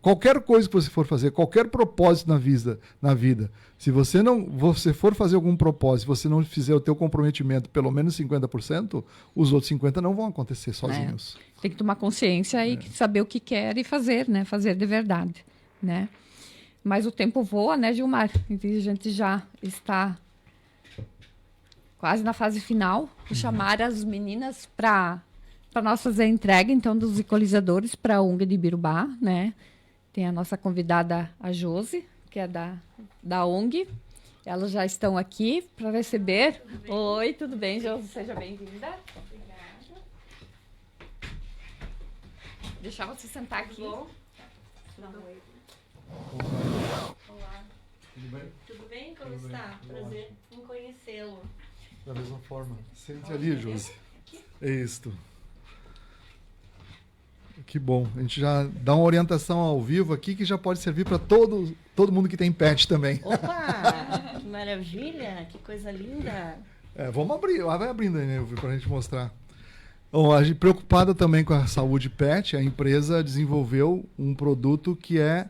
Qualquer coisa que você for fazer, qualquer propósito na vida, se você for fazer algum propósito, se você não fizer o teu comprometimento pelo menos 50%, os outros 50% não vão acontecer sozinhos. Tem que tomar consciência e saber o que quer e fazer, né? Fazer de verdade, né? Mas o tempo voa, né, Gilmar? A gente já está quase na fase final. Vou chamar as meninas para nós fazer a entrega, então, dos equalizadores para a ONG de Ibirubá, né? Tem a nossa convidada, a Josi, que é da ONG. Elas já estão aqui para receber. Oi, tudo bem, Josi? Seja bem-vinda. Obrigada. Deixar você sentar aqui. Bom. Olá. Tudo bem? Tudo bem? Como está? Prazer em conhecê-lo. Da mesma forma. Sente ali, Josi. É isto. Que bom. A gente já dá uma orientação ao vivo aqui que já pode servir para todo mundo que tem pet também. Opa! Que maravilha! Que coisa linda! Vamos abrir. Vai abrindo aí, né, para a gente mostrar. Bom, a gente, preocupada também com a saúde pet, a empresa desenvolveu um produto que é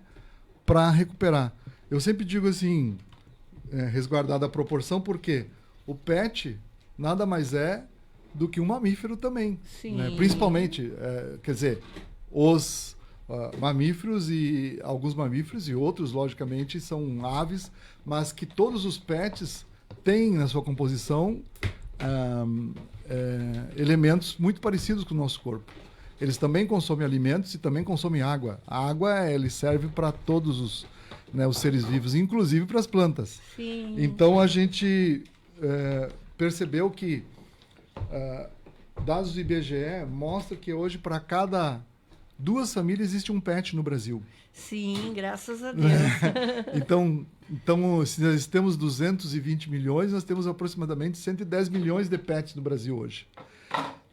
para recuperar. Eu sempre digo assim, resguardada a proporção, porque o pet nada mais é do que um mamífero também. Sim. Né? Principalmente, quer dizer, os mamíferos e alguns mamíferos e outros, logicamente, são aves, mas que todos os pets têm na sua composição elementos muito parecidos com o nosso corpo. Eles também consomem alimentos e também consomem água. A água ele serve para todos os seres vivos, inclusive para as plantas. Sim. Então a gente percebeu que dados do IBGE mostram que hoje para cada 2 famílias existe um pet no Brasil. Sim, graças a Deus. Então, se nós temos 220 milhões, nós temos aproximadamente 110 milhões de pets no Brasil hoje.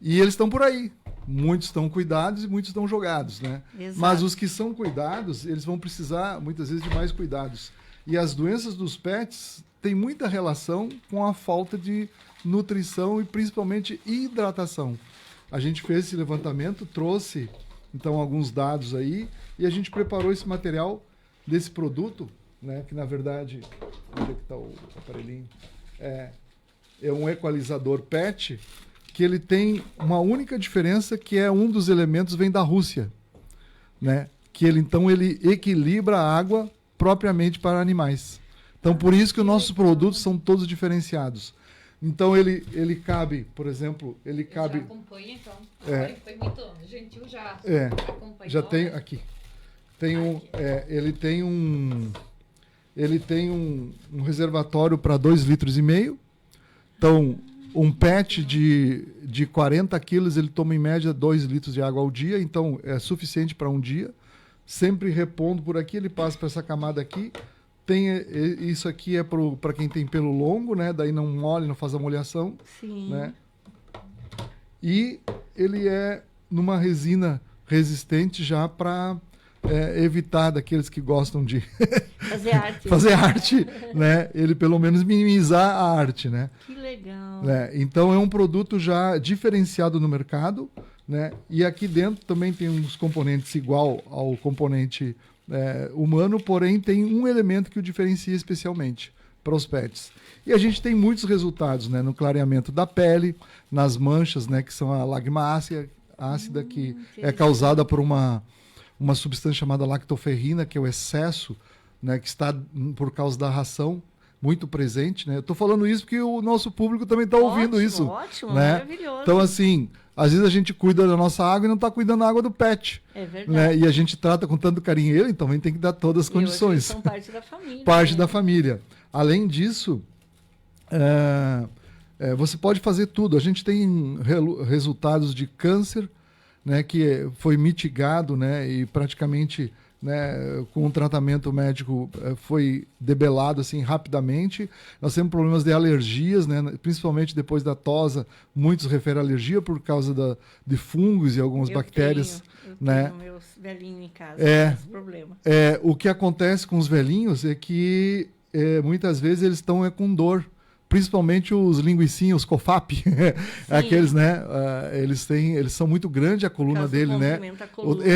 E eles estão por aí. Muitos estão cuidados e muitos estão jogados, né? Exato. Mas os que são cuidados, eles vão precisar, muitas vezes, de mais cuidados. E as doenças dos pets têm muita relação com a falta de nutrição e principalmente hidratação. A gente fez esse levantamento, trouxe então alguns dados aí e a gente preparou esse material desse produto, né, que na verdade, onde é que está o aparelhinho? É um equalizador PET, que ele tem uma única diferença, que é um dos elementos vem da Rússia, né? Que ele equilibra a água propriamente para animais. Então por isso que os nossos produtos são todos diferenciados. Então ele cabe, por exemplo, ele cabe. Já acompanha, então. Agora foi muito gentil, já acompanhou. Já tem aqui. Ele tem um reservatório para 2,5 litros. Então, um PET de 40 quilos, ele toma em média 2 litros de água ao dia, então é suficiente para um dia. Sempre repondo por aqui, ele passa para essa camada aqui. Isso aqui é para quem tem pelo longo, né? Daí não molha, não faz a molhação. Sim. Né? E ele é numa resina resistente já para evitar daqueles que gostam de fazer arte, né? Ele pelo menos minimizar a arte, né? Que legal. Então é um produto já diferenciado no mercado, né? E aqui dentro também tem uns componentes igual ao componente humano, porém tem um elemento que o diferencia especialmente para os pets. E a gente tem muitos resultados, né? No clareamento da pele, nas manchas, né? Que são a lagma ácida que é causada por uma substância chamada lactoferrina, que é o excesso, né, que está por causa da ração, muito presente. Né? Eu estou falando isso porque o nosso público também está ouvindo isso. Ótimo, né? Maravilhoso. Então, assim, às vezes a gente cuida da nossa água e não está cuidando da água do pet. É verdade. Né? E a gente trata com tanto carinho ele, então a gente tem que dar todas as condições. São parte da família. Parte da família. Além disso, você pode fazer tudo. A gente tem resultados de câncer, né, que foi mitigado, né, e praticamente, né, com o tratamento médico foi debelado assim rapidamente. Nós temos problemas de alergias, né, principalmente depois da tosa, muitos referem a alergia por causa de fungos e algumas bactérias. Eu né? tenho meus velhinhos em casa, esse problema. O que acontece com os velhinhos é que muitas vezes eles estão com dor. Principalmente os linguicinhos, os COFAP, aqueles, né? Eles são muito grandes a coluna dele, né?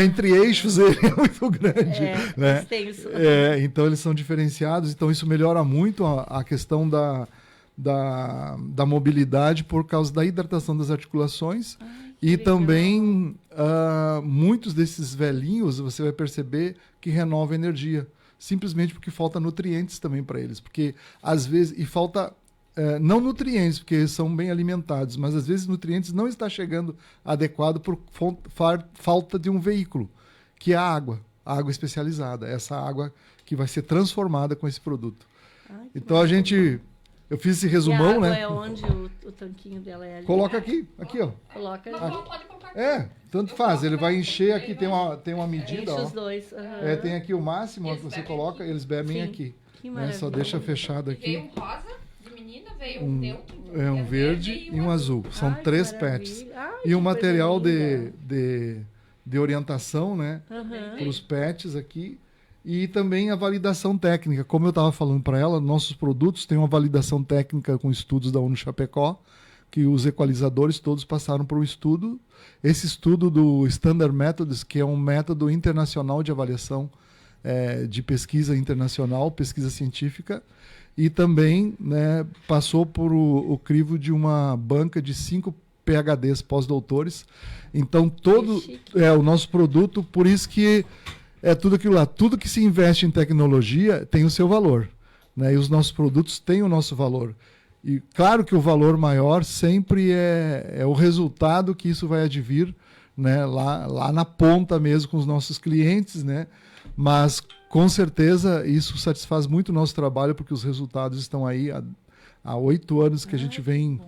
Entre eixos ele é muito grande. Né? Então eles são diferenciados, então isso melhora muito a questão da mobilidade por causa da hidratação das articulações. E também muitos desses velhinhos você vai perceber que renova a energia. Simplesmente porque falta nutrientes também para eles. Porque às vezes, e falta. Não nutrientes, porque eles são bem alimentados, mas às vezes nutrientes não está chegando adequado por falta de um veículo, que é a água especializada, essa água que vai ser transformada com esse produto. Então eu fiz esse resumão, e a água né? É onde o tanquinho dela é ali. Coloca aqui, ó. Coloca ali. Não, pode colocar aqui. Tanto faz, ele vai encher aqui, tem uma medida, Enche ó. os dois. Tem aqui o máximo que você coloca, eles bebem aqui. Que né? Só deixa fechado aqui. Veio um rosa de menina, veio um neutro. Um verde e um azul. São 3 pets. E um que material coisa de orientação, né? Para os pets aqui. E também a validação técnica. Como eu estava falando para ela, nossos produtos têm uma validação técnica com estudos da ONU Chapecó, que os equalizadores todos passaram por um estudo. Esse estudo do Standard Methods, que é um método internacional de avaliação de pesquisa internacional, pesquisa científica, e também, né, passou por o crivo de uma banca de 5 PhDs pós-doutores. Então, todo o nosso produto, por isso que é tudo aquilo lá. Tudo que se investe em tecnologia tem o seu valor. Né? E os nossos produtos têm o nosso valor. E claro que o valor maior sempre é o resultado que isso vai advir, né? lá na ponta mesmo com os nossos clientes, né? Mas com certeza isso satisfaz muito o nosso trabalho, porque os resultados estão aí há 8 anos que a gente vem,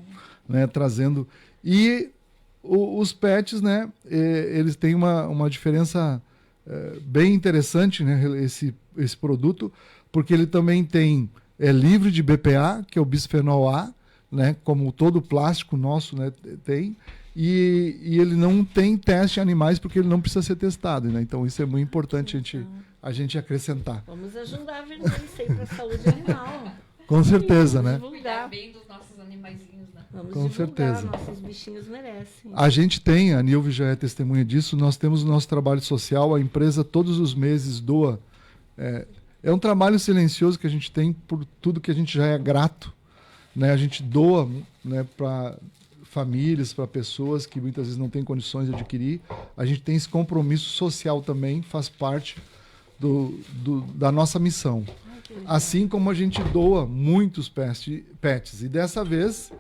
né, trazendo. E os pets, né, eles têm uma diferença bem interessante, né, esse produto, porque ele também é livre de BPA, que é o bisfenol A, né, como todo plástico nosso, né, tem. E ele não tem teste em animais porque ele não precisa ser testado, né? Então isso é muito importante a gente a gente acrescentar. Vamos ajudar a vender isso aí para a saúde animal. Com certeza, né? Cuidar bem dos nossos animaizinhos, né? Vamos Com divulgar, certeza. nossos bichinhos merecem. A gente tem, a Nilve já é testemunha disso, nós temos o nosso trabalho social, a empresa todos os meses doa. É um trabalho silencioso que a gente tem por tudo que a gente já é grato, né? A gente doa, né, para famílias, para pessoas que muitas vezes não têm condições de adquirir. A gente tem esse compromisso social também, faz parte da nossa missão. Assim como a gente doa muitos pets. E dessa vez,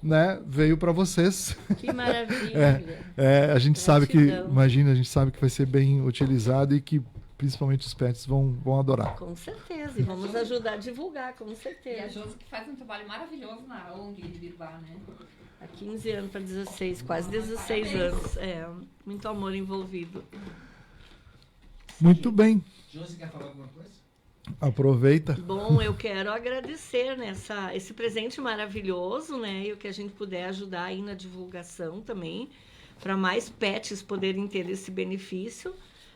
né, veio para vocês. Que maravilha. A gente Gratidão. sabe que, imagina, a gente sabe que vai ser bem utilizado e que principalmente os pets vão adorar. Com certeza. E vamos ajudar a divulgar, com E a certeza. Josi que faz um trabalho maravilhoso na ONG de Biruá, né? Há 15 anos para 16, quase 16 anos. Muito amor envolvido. Muito bem. Josi, quer falar alguma coisa? Aproveita. Bom, eu quero agradecer esse presente maravilhoso, né? E o que a gente puder ajudar aí na divulgação também, para mais pets poderem ter esse benefício.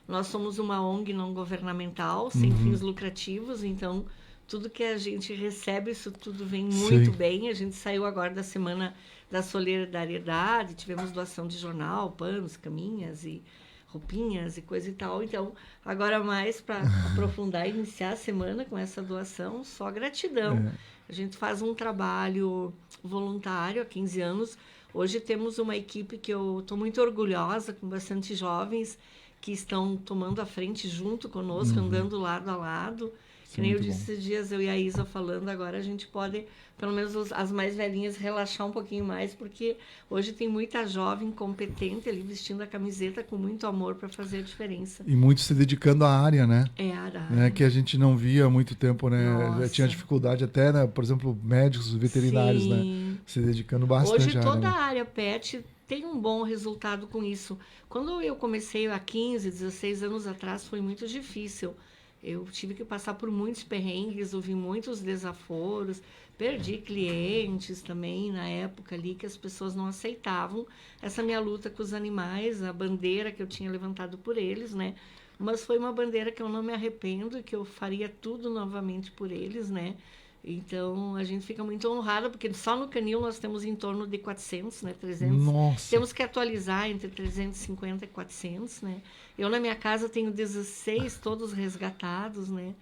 Nós somos uma ONG não governamental, sem fins lucrativos, então tudo que a gente recebe, isso tudo vem muito Sim. bem. A gente saiu agora da Semana da Solidariedade, tivemos doação de jornal, panos, caminhas e roupinhas e coisa e tal. Então, agora mais para aprofundar e iniciar a semana com essa doação, só gratidão. A gente faz um trabalho voluntário há 15 anos. Hoje temos uma equipe que eu estou muito orgulhosa, com bastante jovens que estão tomando a frente junto conosco, andando lado a lado. Que nem eu muito disse esses dias, eu e a Isa falando, agora a gente pode, pelo menos as mais velhinhas, relaxar um pouquinho mais, porque hoje tem muita jovem competente ali vestindo a camiseta com muito amor para fazer a diferença. E muitos se dedicando à área, né? Ara. Né? Que a gente não via há muito tempo, né? Nossa. Já tinha dificuldade até, né? Por exemplo, médicos, veterinários, né? Sim. Se dedicando bastante Hoje à área. toda Né? a área pet tem um bom resultado com isso. Quando eu comecei há 15, 16 anos atrás, foi muito difícil. Eu tive que passar por muitos perrengues, ouvi muitos desaforos, perdi clientes também na época ali que as pessoas não aceitavam essa minha luta com os animais, a bandeira que eu tinha levantado por eles, né? Mas foi uma bandeira que eu não me arrependo e que eu faria tudo novamente por eles, né? Então, a gente fica muito honrada, porque só no canil nós temos em torno de 400, né? 300. Nossa. Temos que atualizar entre 350 e 400, né? Eu, na minha casa, tenho 16, todos resgatados, né?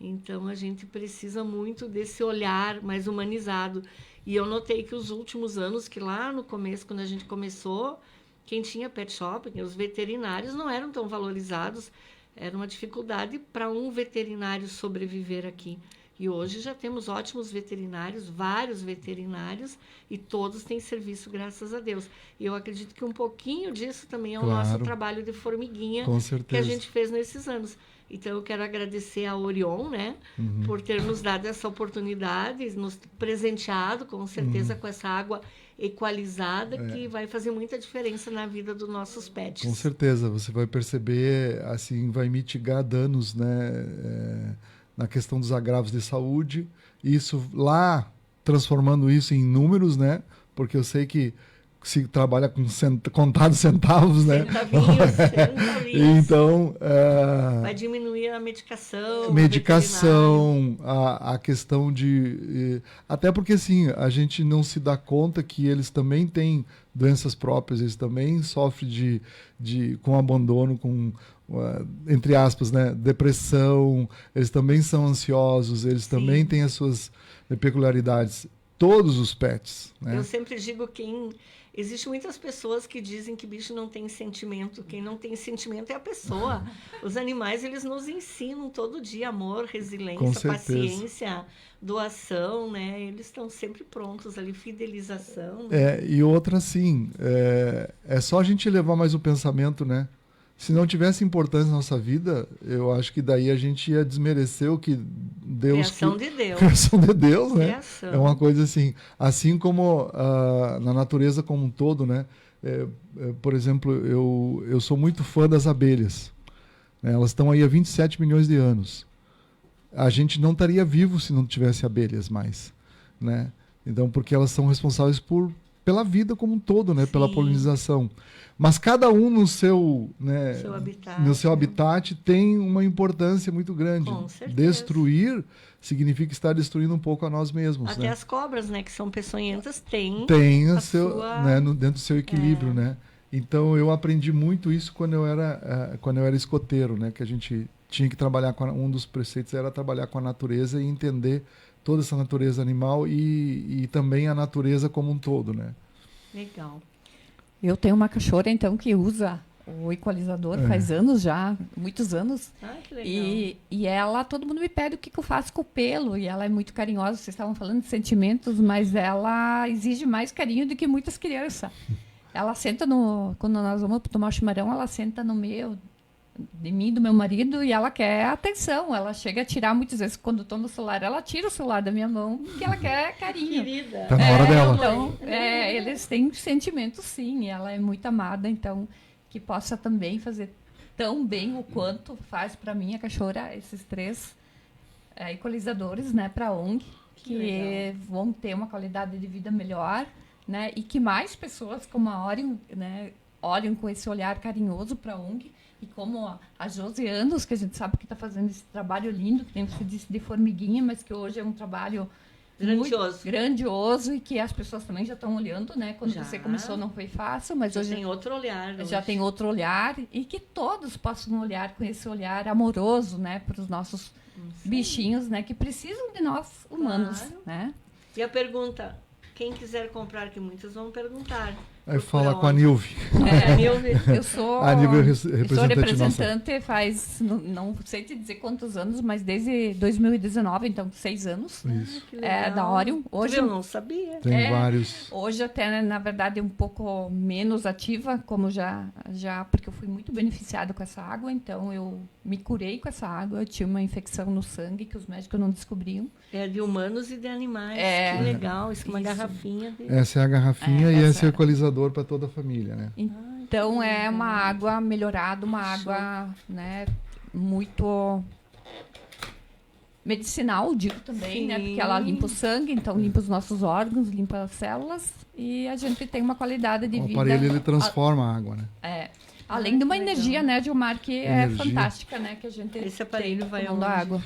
Então, a gente precisa muito desse olhar mais humanizado. E eu notei que os últimos anos, que lá no começo, quando a gente começou, quem tinha pet shop, os veterinários não eram tão valorizados. Era uma dificuldade para um veterinário sobreviver aqui. E hoje já temos ótimos veterinários, vários veterinários, e todos têm serviço, graças a Deus. E eu acredito que um pouquinho disso também é o Claro. nosso trabalho de formiguinha Com que certeza. a gente fez nesses anos. Então, eu quero agradecer a Orion, né, por ter nos dado essa oportunidade, nos presenteado, com certeza, com essa água equalizada, que vai fazer muita diferença na vida dos nossos pets. Com certeza. Você vai perceber, assim, vai mitigar danos, né? Na questão dos agravos de saúde. Isso lá, transformando isso em números, né? Porque eu sei que se trabalha com contados centavos, né? Centavinhos. Então, Vai diminuir a medicação. medicação, a questão de... Até porque, assim, a gente não se dá conta que eles também têm doenças próprias, eles também sofrem com abandono, com, entre aspas, né, depressão, eles também são ansiosos, eles também têm as suas peculiaridades. Todos os pets, né? Eu sempre digo Existem muitas pessoas que dizem que bicho não tem sentimento. Quem não tem sentimento é a pessoa. Os animais, eles nos ensinam todo dia amor, Com resiliência, certeza. paciência, doação, né? Eles estão sempre prontos ali, fidelização. Né? E outra, assim, é só a gente levar mais o pensamento, né? Se não tivesse importância na nossa vida, eu acho que daí a gente ia desmerecer o que Deus... Criação de Deus. Criação de Deus, né? Criação. É uma coisa assim como na natureza como um todo, né? Por exemplo, eu sou muito fã das abelhas. Né? Elas estão aí há 27 milhões de anos. A gente não estaria vivo se não tivesse abelhas mais, né? Então, porque elas são responsáveis por pela vida como um todo, né? Pela Sim. polinização. Mas cada um no seu, né, Seu habitat, no seu né? habitat tem uma importância muito grande. Com certeza. Destruir significa estar destruindo um pouco a nós mesmos, Até né? as cobras, né, que são peçonhentas, têm Tem a seu, sua... né, dentro do seu equilíbrio, né? Então eu aprendi muito isso quando eu era escoteiro, né? Que a gente tinha que trabalhar um dos preceitos era trabalhar com a natureza e entender toda essa natureza animal e também a natureza como um todo, né? Legal. Eu tenho uma cachorra, então, que usa o equalizador faz anos já, muitos anos. Ah, que legal. E ela, todo mundo me pede o que eu faço com o pelo. E ela é muito carinhosa. Vocês estavam falando de sentimentos, mas ela exige mais carinho do que muitas crianças. Ela senta quando nós vamos tomar o chimarrão, ela senta no meio de mim, do meu marido, e ela quer atenção. Ela chega a tirar, muitas vezes, quando estou no celular, ela tira o celular da minha mão, porque ela quer carinho. Querida. Tá na hora dela. Então, eles têm sentimentos, sim, e ela é muito amada, então, que possa também fazer tão bem o quanto faz para mim a cachorra, esses 3 equalizadores, né, para a ONG, que vão ter uma qualidade de vida melhor, né, e que mais pessoas como a Orion, né, olham com esse olhar carinhoso para a ONG, e como há 12 anos que a gente sabe que está fazendo esse trabalho lindo, que nem você disse, de formiguinha, mas que hoje é um trabalho Grandioso. muito grandioso e que as pessoas também já estão olhando, né? Quando Já. você começou não foi fácil, mas Já hoje tem outro olhar. já hoje. tem outro olhar e que todos possam olhar com esse olhar amoroso, né? Para os nossos bichinhos, né? Que precisam de nós humanos, Claro. né? E a pergunta, quem quiser comprar, que muitos vão perguntar. Aí Procura fala com a onde? Nilve. É, Nilve. Eu sou, A nível eu sou representante nossa. representante faz, não sei te dizer quantos anos, mas desde 2019, então 6 anos. Isso. Que É, legal. da Orion. Tu Hoje, viu? Eu não sabia. Tem vários. hoje até, na verdade, um pouco menos ativa, como já porque eu fui muito beneficiada com essa água, então eu me curei com essa água, eu tinha uma infecção no sangue que os médicos não descobriam. É de humanos e de animais. É. Que legal. Isso é uma Isso. garrafinha. Essa é a garrafinha e essa esse é o é. equalizador para toda a família, né? Então é uma água melhorada, uma água, né, muito medicinal, digo também, né, Sim. porque ela limpa o sangue, então limpa os nossos órgãos, limpa as células e a gente tem uma qualidade de O vida. aparelho ele transforma a água, né? Além de uma que legal. energia, né, Gilmar, que é Energia. fantástica, né, que a gente Esse aparelho tem vai tomando aonde? água.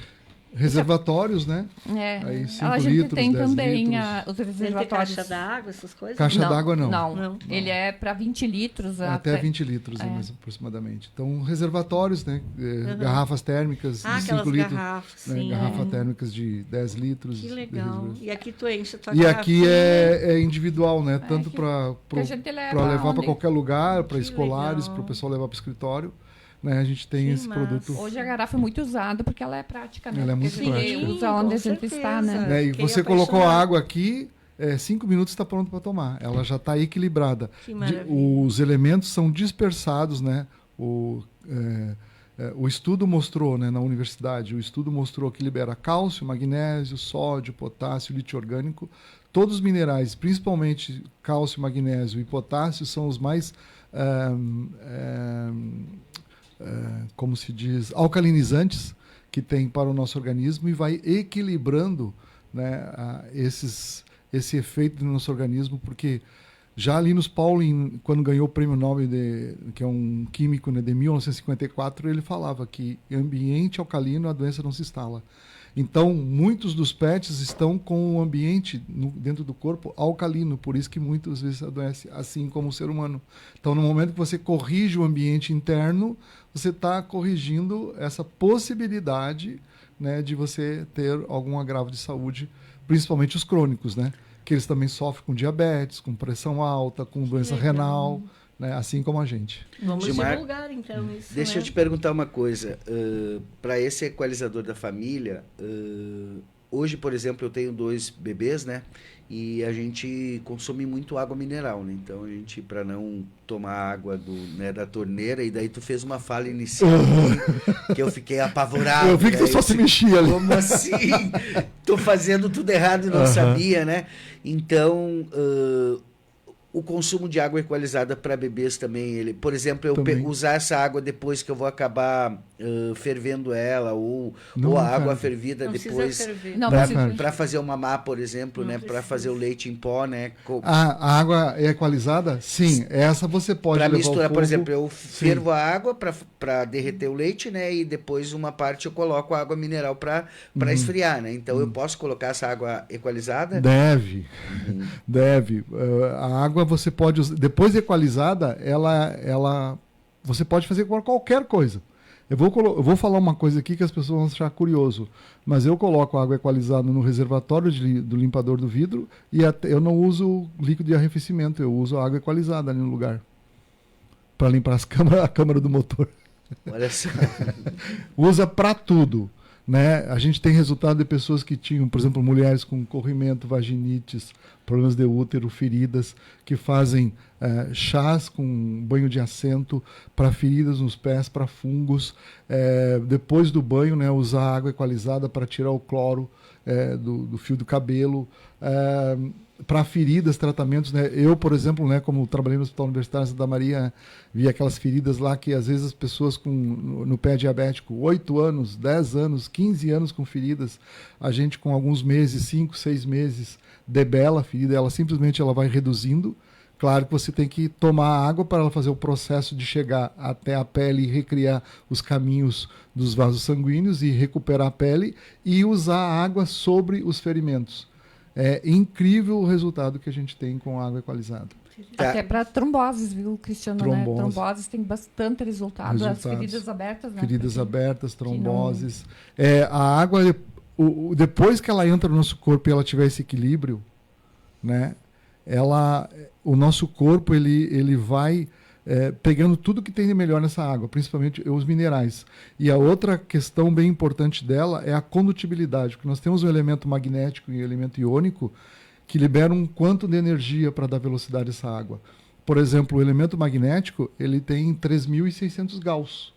Reservatórios, né? É. Aí 5 A gente litros, tem 10 também litros. os Deve ter reservatórios. caixa d'água, essas coisas? Caixa d'água não. Não. Ele é para 20 litros. Até 20 litros, mais aproximadamente. Então, reservatórios, né? Garrafas térmicas Ah, de 5 aquelas litros. garrafas, Né? sim. Garrafa térmicas de 10 litros. Que 10 legal. litros. E aqui tu enche a tua E aqui garrafinha. é individual, né? Tanto que para a gente leva levar para onde- qualquer lugar, para Que escolares, legal. para o pessoal levar para o escritório. Né? A gente tem Que esse massa. produto. Hoje a garrafa é muito usada porque ela é prática, né? Ela é Porque muito a gente prática. usa onde Com a gente está, né? certeza. Né? E Fiquei você colocou a apaixonada. água aqui, 5 minutos está pronto para tomar. Ela já está equilibrada. Que maravilha. Os elementos são dispersados, né? O estudo mostrou, né, na universidade, o estudo mostrou que libera cálcio, magnésio, sódio, potássio, lítio orgânico. Todos os minerais, principalmente cálcio, magnésio e potássio, são os mais, como se diz, alcalinizantes que tem para o nosso organismo e vai equilibrando, né, esse efeito no nosso organismo, porque já Linus Pauling, quando ganhou o prêmio Nobel, que é um químico, né, de 1954, ele falava que em ambiente alcalino a doença não se instala. Então, muitos dos pets estão com o ambiente dentro do corpo alcalino, por isso que muitas vezes adoece, assim como o ser humano. Então, no momento que você corrige o ambiente interno, você está corrigindo essa possibilidade, né, de você ter algum agravo de saúde, principalmente os crônicos, né? Que eles também sofrem com diabetes, com pressão alta, com doença legal. renal, né? Assim como a gente. Vamos Gilmar, divulgar, então, isso, Deixa né? eu te perguntar uma coisa. Para esse equalizador da família, hoje, por exemplo, eu tenho 2 bebês, né? E a gente consome muito água mineral, né? Então, a gente, para não tomar água da torneira, e daí tu fez uma fala inicial que eu fiquei apavorado. Eu vi que né? tu só se mexia ali. Como assim? Tô fazendo tudo errado e não sabia, né? Então, O consumo de água equalizada para bebês também, ele, por exemplo, eu Também. usar essa água depois que eu vou acabar fervendo ela, ou Não, a não água ferve. fervida Não depois precisa ferver. Não, Pra- precisa. para fazer o mamá, por exemplo, Não né, para precisa. fazer o leite em pó, né, A água é equalizada? Sim, essa você pode para levar misturar, ao por fogo. exemplo, eu fervo a água para derreter o leite, né, e depois uma parte eu coloco a água mineral para esfriar, né? Então eu posso colocar essa água equalizada? Deve, deve. A água você pode usar, depois de equalizada, você pode fazer com qualquer coisa. Eu vou falar uma coisa aqui que as pessoas vão achar curioso, mas eu coloco a água equalizada no reservatório do limpador do vidro e eu não uso líquido de arrefecimento, eu uso a água equalizada ali no lugar para limpar a câmara do motor. Olha só. Usa para tudo, né? A gente tem resultado de pessoas que tinham, por exemplo, mulheres com corrimento, vaginites, problemas de útero, feridas, que fazem chás com banho de assento para feridas nos pés, para fungos. Depois do banho, né, usar água equalizada para tirar o cloro do fio do cabelo. Para feridas, tratamentos, né? Eu, por exemplo, né, como trabalhei no Hospital Universitário de Santa Maria, vi aquelas feridas lá que às vezes as pessoas no pé diabético, 8 anos, 10 anos, 15 anos com feridas, a gente com alguns meses, 5, 6 meses, debela a ferida, ela simplesmente vai reduzindo. Claro que você tem que tomar água para ela fazer o processo de chegar até a pele e recriar os caminhos dos vasos sanguíneos e recuperar a pele e usar a água sobre os ferimentos. É incrível o resultado que a gente tem com água equalizada. Até para tromboses, viu, Cristiano? Trombose. Né? Tromboses tem bastante resultado. As feridas abertas, né? Feridas Porque abertas, tromboses. A água, depois que ela entra no nosso corpo e ela tiver esse equilíbrio, né, o nosso corpo ele vai pegando tudo que tem de melhor nessa água, principalmente os minerais. E a outra questão bem importante dela é a condutibilidade, porque nós temos um elemento magnético e um elemento iônico que liberam um quanto de energia para dar velocidade a essa água. Por exemplo, o elemento magnético ele tem 3.600 Gauss.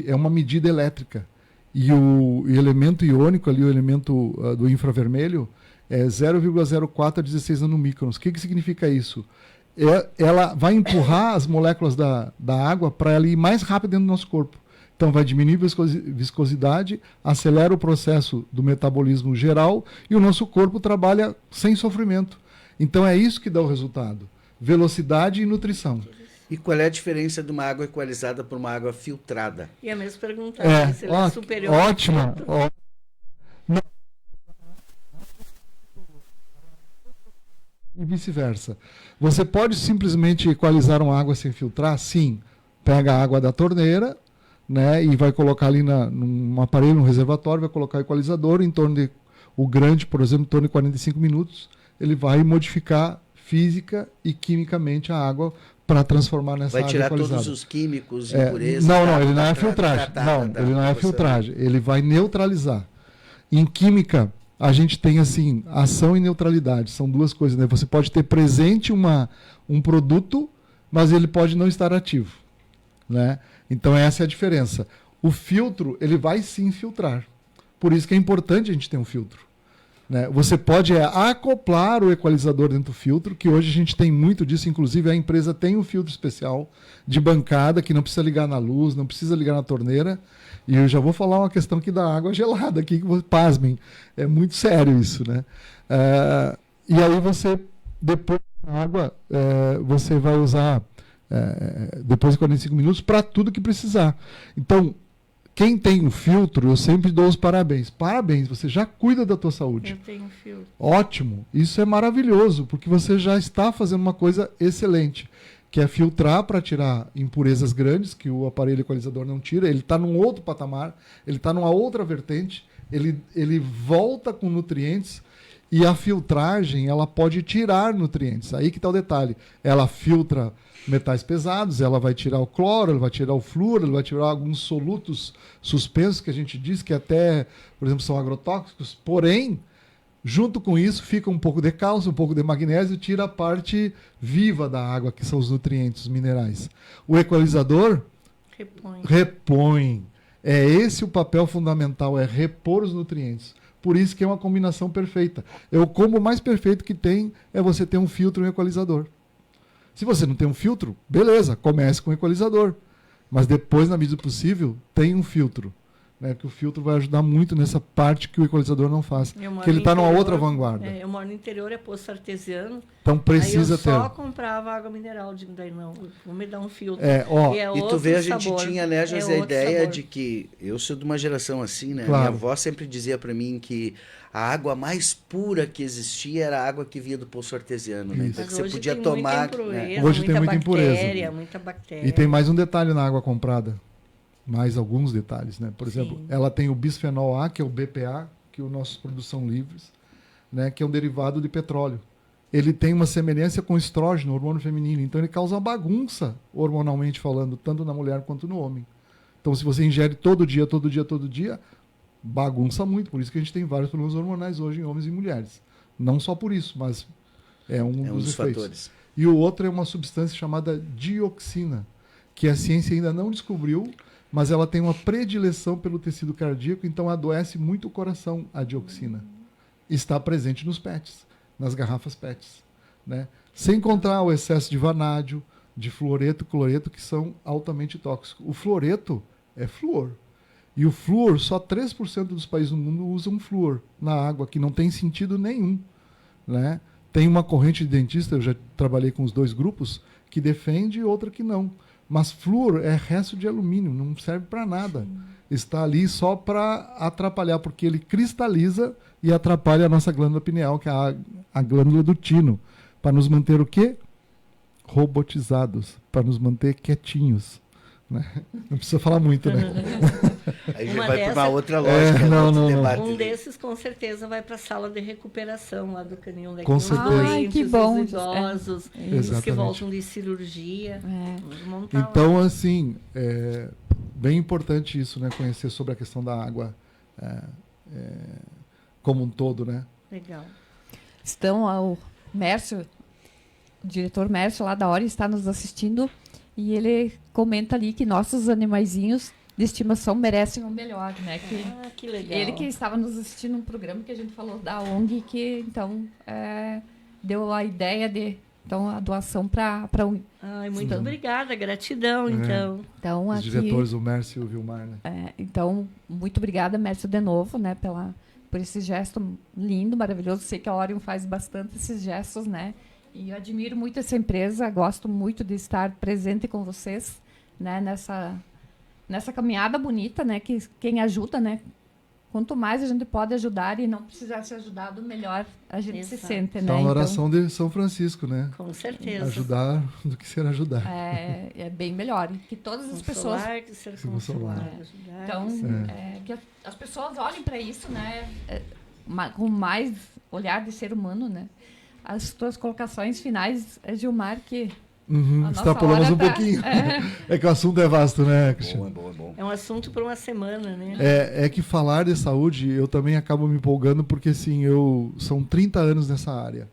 É uma medida elétrica. E o elemento iônico, ali, o elemento do infravermelho, é 0,04 a 16 nanomicrons. O que significa isso? Ela vai empurrar as moléculas da água para ela ir mais rápido dentro do nosso corpo. Então vai diminuir a viscosidade, acelera o processo do metabolismo geral e o nosso corpo trabalha sem sofrimento. Então é isso que dá o resultado. Velocidade e nutrição. E qual é a diferença de uma água equalizada para uma água filtrada? E a mesma pergunta, né? Se ela é superior. Ótima. E vice-versa. Você pode simplesmente equalizar uma água sem filtrar? Sim. Pega a água da torneira, né, e vai colocar ali num aparelho, num reservatório, vai colocar o equalizador em torno de, o grande, por exemplo, em torno de 45 minutos, ele vai modificar física e quimicamente a água para transformar nessa água equalizada. Vai tirar todos os químicos, impurezas. Não, ele não é filtragem. Ele não é filtragem. Ele vai neutralizar. Em química, a gente tem assim, ação e neutralidade. São duas coisas, né? Você pode ter presente um produto, mas ele pode não estar ativo, né? Então essa é a diferença. O filtro, ele vai sim filtrar. Por isso que é importante a gente ter um filtro, né? Você pode acoplar o equalizador dentro do filtro, que hoje a gente tem muito disso, inclusive a empresa tem um filtro especial de bancada, que não precisa ligar na luz, não precisa ligar na torneira. E eu já vou falar uma questão aqui da água gelada, aqui, que pasmem, é muito sério isso, né? E aí você, depois da água, você vai usar, depois de 45 minutos, para tudo que precisar. Então, quem tem um filtro, eu sempre dou os parabéns. Parabéns, você já cuida da tua saúde. Eu tenho filtro. Ótimo, isso é maravilhoso, porque você já está fazendo uma coisa excelente, que é filtrar para tirar impurezas grandes, que o aparelho equalizador não tira, ele está num outro patamar, ele está numa outra vertente, ele volta com nutrientes, e a filtragem ela pode tirar nutrientes. Aí que está o detalhe. Ela filtra metais pesados, ela vai tirar o cloro, ela vai tirar o flúor, ela vai tirar alguns solutos suspensos, que a gente diz que até, por exemplo, são agrotóxicos, porém, junto com isso, fica um pouco de cálcio, um pouco de magnésio, tira a parte viva da água, que são os nutrientes, os minerais. O equalizador repõe. É esse o papel fundamental, é repor os nutrientes. Por isso que é uma combinação perfeita. O combo mais perfeito que tem é você ter um filtro e um equalizador. Se você não tem um filtro, beleza, comece com o equalizador. Mas depois, na medida do possível, tem um filtro. Né, que o filtro vai ajudar muito nessa parte que o equalizador não faz. Que ele está numa outra vanguarda. Eu moro no interior, é poço artesiano. Então precisa ter. Aí eu só comprava água mineral. Digo, daí não, vou me dar um filtro. E tu vê, a gente sabor, tinha, né, José, a ideia sabor. de que... Eu sou de uma geração assim, né? Claro. Minha avó sempre dizia para mim que a água mais pura que existia era a água que vinha do poço artesiano. Né? Então, Mas você hoje podia tem tomar... muita impureza, né? Hoje tem muita impureza. Muita bactéria. E tem mais um detalhe na água comprada. Mais alguns detalhes, né? Por exemplo, ela tem o bisfenol A, que é o BPA, que os nossos produtos são livres, né? Que é um derivado de petróleo. Ele tem uma semelhança com o estrógeno, hormônio feminino. Então, ele causa uma bagunça, hormonalmente falando, tanto na mulher quanto no homem. Então, se você ingere todo dia, bagunça muito. Por isso que a gente tem vários problemas hormonais hoje em homens e mulheres. Não só por isso, mas é um dos efeitos. Fatores. E o outro é uma substância chamada dioxina, que a ciência ainda não descobriu, mas ela tem uma predileção pelo tecido cardíaco, então adoece muito o coração, a dioxina. Está presente nos PETs, nas garrafas PETs. Né? Sem contar o excesso de vanádio, de fluoreto e cloreto, que são altamente tóxicos. O fluoreto é flúor. E o flúor, só 3% dos países do mundo usam flúor na água, que não tem sentido nenhum. Né? Tem uma corrente de dentista, eu já trabalhei com os dois grupos, que defende e outra que não. Mas flúor é resto de alumínio, não serve para nada. Sim. Está ali só para atrapalhar, porque ele cristaliza e atrapalha a nossa glândula pineal, que é a glândula do tino, para nos manter o quê? Robotizados, para nos manter quietinhos. Né? Não precisa falar muito, né? Aí já vai para uma outra lógica. Um desses, com certeza, vai para a sala de recuperação lá do Canil. Com certeza. Ai, que bom. Os idosos, os que voltam de cirurgia. Então, assim, é bem importante isso, né? Conhecer sobre a questão da água como um todo, né? Legal. Então, o Mércio, o diretor Mércio lá da Ori está nos assistindo e ele comenta ali que nossos animaizinhos de estimação merecem o melhor, né? Que legal. Ele que estava nos assistindo um programa que a gente falou da ONG, que então deu a ideia de a doação para muito obrigada, gratidão, então os aqui, diretores, o Mércio e o Vilmar, né? Então, muito obrigada, Mércio, de novo, né, por esse gesto lindo, maravilhoso. Sei que a Orion faz bastante esses gestos, né? E eu admiro muito essa empresa, gosto muito de estar presente com vocês, né, nessa caminhada bonita, né, que quem ajuda, né, quanto mais a gente pode ajudar e não precisar ser ajudado, melhor a gente se sente, né? Então, a oração de São Francisco, né? Com certeza. Ajudar do que ser ajudado. É bem melhor. Que todas as pessoas... Que ser consolado. Então, que as pessoas olhem para isso, né, com mais olhar de ser humano, né? As tuas colocações finais, Gilmar, que... Extrapolamos um pouquinho. É que o assunto é vasto, né, Cristiano? Bom. É um assunto para uma semana, né? É que falar de saúde, eu também acabo me empolgando, porque assim, são 30 anos nessa área.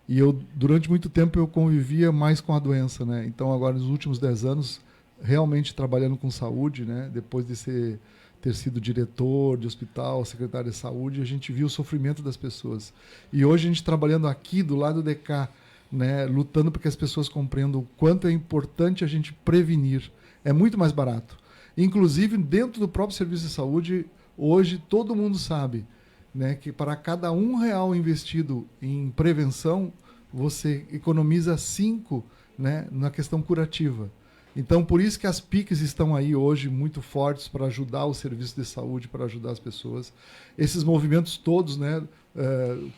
E durante muito tempo, eu convivia mais com a doença, né? Então, agora, nos últimos 10 anos, realmente trabalhando com saúde, né? Depois de ter sido diretor de hospital, secretário de saúde, a gente viu o sofrimento das pessoas. E hoje, a gente trabalhando aqui, do lado de cá, né, lutando para que as pessoas compreendam o quanto é importante a gente prevenir. É muito mais barato. Inclusive, dentro do próprio serviço de saúde, hoje todo mundo sabe, né, que para cada R$1 investido em prevenção, você economiza 5, né, na questão curativa. Então, por isso que as PICs estão aí hoje muito fortes para ajudar o serviço de saúde, para ajudar as pessoas. Esses movimentos todos, né,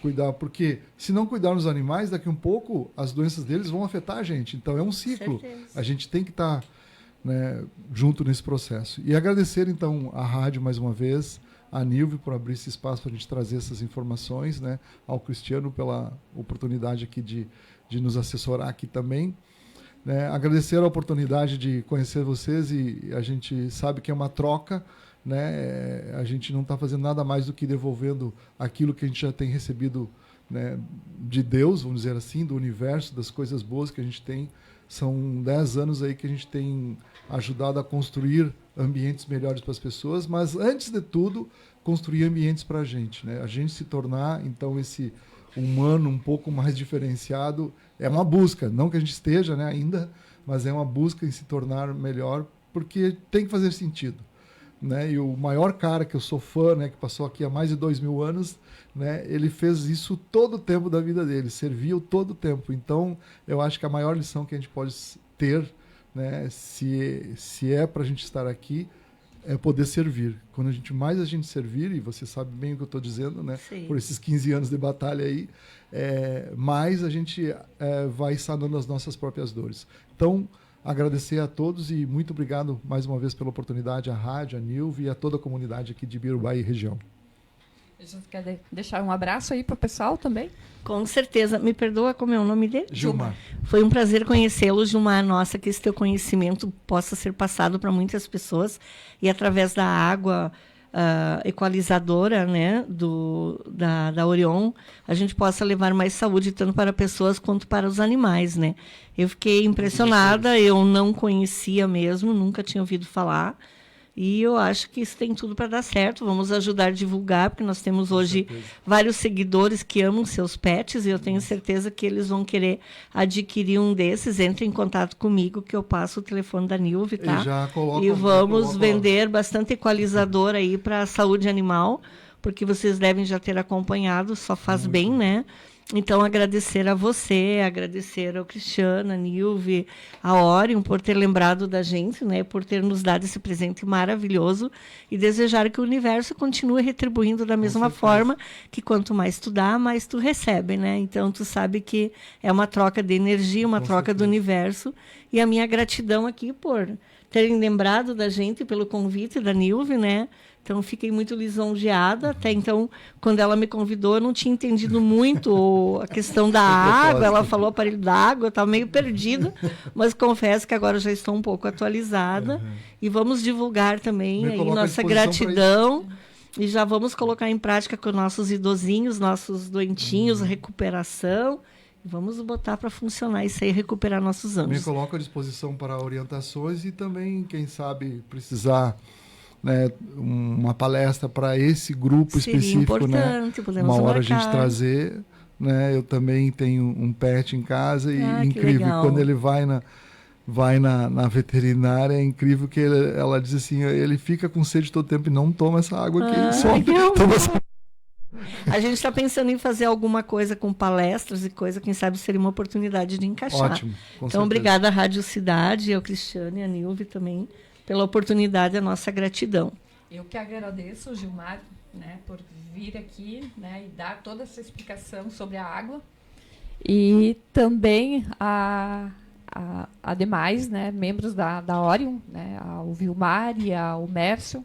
cuidar, porque se não cuidarmos dos animais, daqui um pouco as doenças deles vão afetar a gente. Então, é um ciclo. A gente tem que estar, né, junto nesse processo. E agradecer, então, à rádio mais uma vez, à Nilve por abrir esse espaço para a gente trazer essas informações, né, ao Cristiano pela oportunidade aqui de nos assessorar aqui também. Né, agradecer a oportunidade de conhecer vocês e a gente sabe que é uma troca, né, a gente não está fazendo nada mais do que devolvendo aquilo que a gente já tem recebido, né, de Deus, vamos dizer assim, do universo, das coisas boas que a gente tem São 10 anos aí que a gente tem ajudado a construir ambientes melhores para as pessoas, mas antes de tudo, construir ambientes para a gente, né? A gente se tornar, então, esse humano um pouco mais diferenciado é uma busca, não que a gente esteja, né, ainda, mas é uma busca em se tornar melhor, porque tem que fazer sentido, né? E o maior cara que eu sou fã, né, que passou aqui há mais de 2000 anos, né, ele fez isso todo o tempo da vida dele, serviu todo o tempo. Então, eu acho que a maior lição que a gente pode ter, né, se é para a gente estar aqui, é poder servir. Quando mais a gente servir, e você sabe bem o que eu estou dizendo, né, por esses 15 anos de batalha aí, mais a gente vai sanando as nossas próprias dores. Então, agradecer a todos e muito obrigado mais uma vez pela oportunidade, à rádio, à Nilve e a toda a comunidade aqui de Birubá e região. A gente quer deixar um abraço aí para o pessoal também? Com certeza. Me perdoa, como é o nome dele? Gilmar. Foi um prazer conhecê-lo, Gilmar. Nossa, que esse teu conhecimento possa ser passado para muitas pessoas e através da água equalizadora, né, da Orion, a gente possa levar mais saúde tanto para pessoas quanto para os animais, né? Eu fiquei impressionada, eu não conhecia mesmo, nunca tinha ouvido falar. E eu acho que isso tem tudo para dar certo. Vamos ajudar a divulgar, porque nós temos hoje vários seguidores que amam seus pets, e eu tenho certeza que eles vão querer adquirir um desses. Entre em contato comigo, que eu passo o telefone da Nilve, tá? E vamos vender bastante equalizador aí para a saúde animal, porque vocês devem já ter acompanhado, só faz bem, né? Então, agradecer a você, agradecer ao Cristiano, a Nilve, a Orion, por ter lembrado da gente, né, por ter nos dado esse presente maravilhoso, e desejar que o universo continue retribuindo da mesma forma, que quanto mais tu dá, mais tu recebe, né? Então, tu sabe que é uma troca de energia, uma troca do universo, e a minha gratidão aqui por terem lembrado da gente, pelo convite da Nilve, né? Então, fiquei muito lisonjeada. Até então, quando ela me convidou, eu não tinha entendido muito a questão da água. Ela falou aparelho da água, eu estava meio perdida, mas confesso que agora já estou um pouco atualizada. E vamos divulgar também aí nossa gratidão. E já vamos colocar em prática com nossos idosinhos, nossos doentinhos, recuperação. Vamos botar para funcionar isso aí, recuperar nossos anos. Me coloco à disposição para orientações e também, quem sabe, precisar... né, uma palestra para esse grupo seria específico, importante, né? Podemos uma hora marcar. a gente trazer, né? Eu também tenho um pet em casa e incrível quando ele vai na veterinária, é incrível que ela diz assim, ele fica com sede todo tempo e não toma essa água aqui, só toma essa... A gente está pensando em fazer alguma coisa com palestras e coisa, quem sabe seria uma oportunidade de encaixar. Ótimo, com então, certeza. Obrigada à Rádio Cidade, ao Cristiano e à Nilve também, pela oportunidade, a nossa gratidão. Eu que agradeço, Gilmar, né, por vir aqui, né, e dar toda essa explicação sobre a água. E também a demais, né, membros da Orion, né, ao Vilmar e ao Mércio,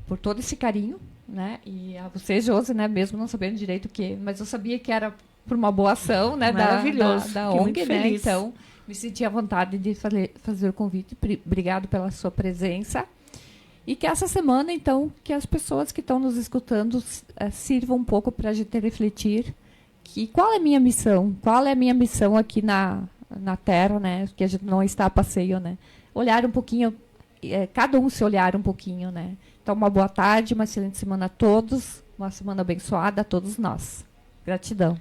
por todo esse carinho, né, e a você, Josi, né, mesmo não sabendo direito o que, mas eu sabia que era por uma boa ação, né, da ONG, né, então... Me senti à vontade de fazer o convite. Obrigado pela sua presença. E que essa semana, então, que as pessoas que estão nos escutando sirvam um pouco para a gente refletir qual é a minha missão, qual é a minha missão aqui na Terra, né? Que a gente não está a passeio, né? Olhar um pouquinho, cada um se olhar um pouquinho, né? Então, uma boa tarde, uma excelente semana a todos, uma semana abençoada a todos nós. Gratidão.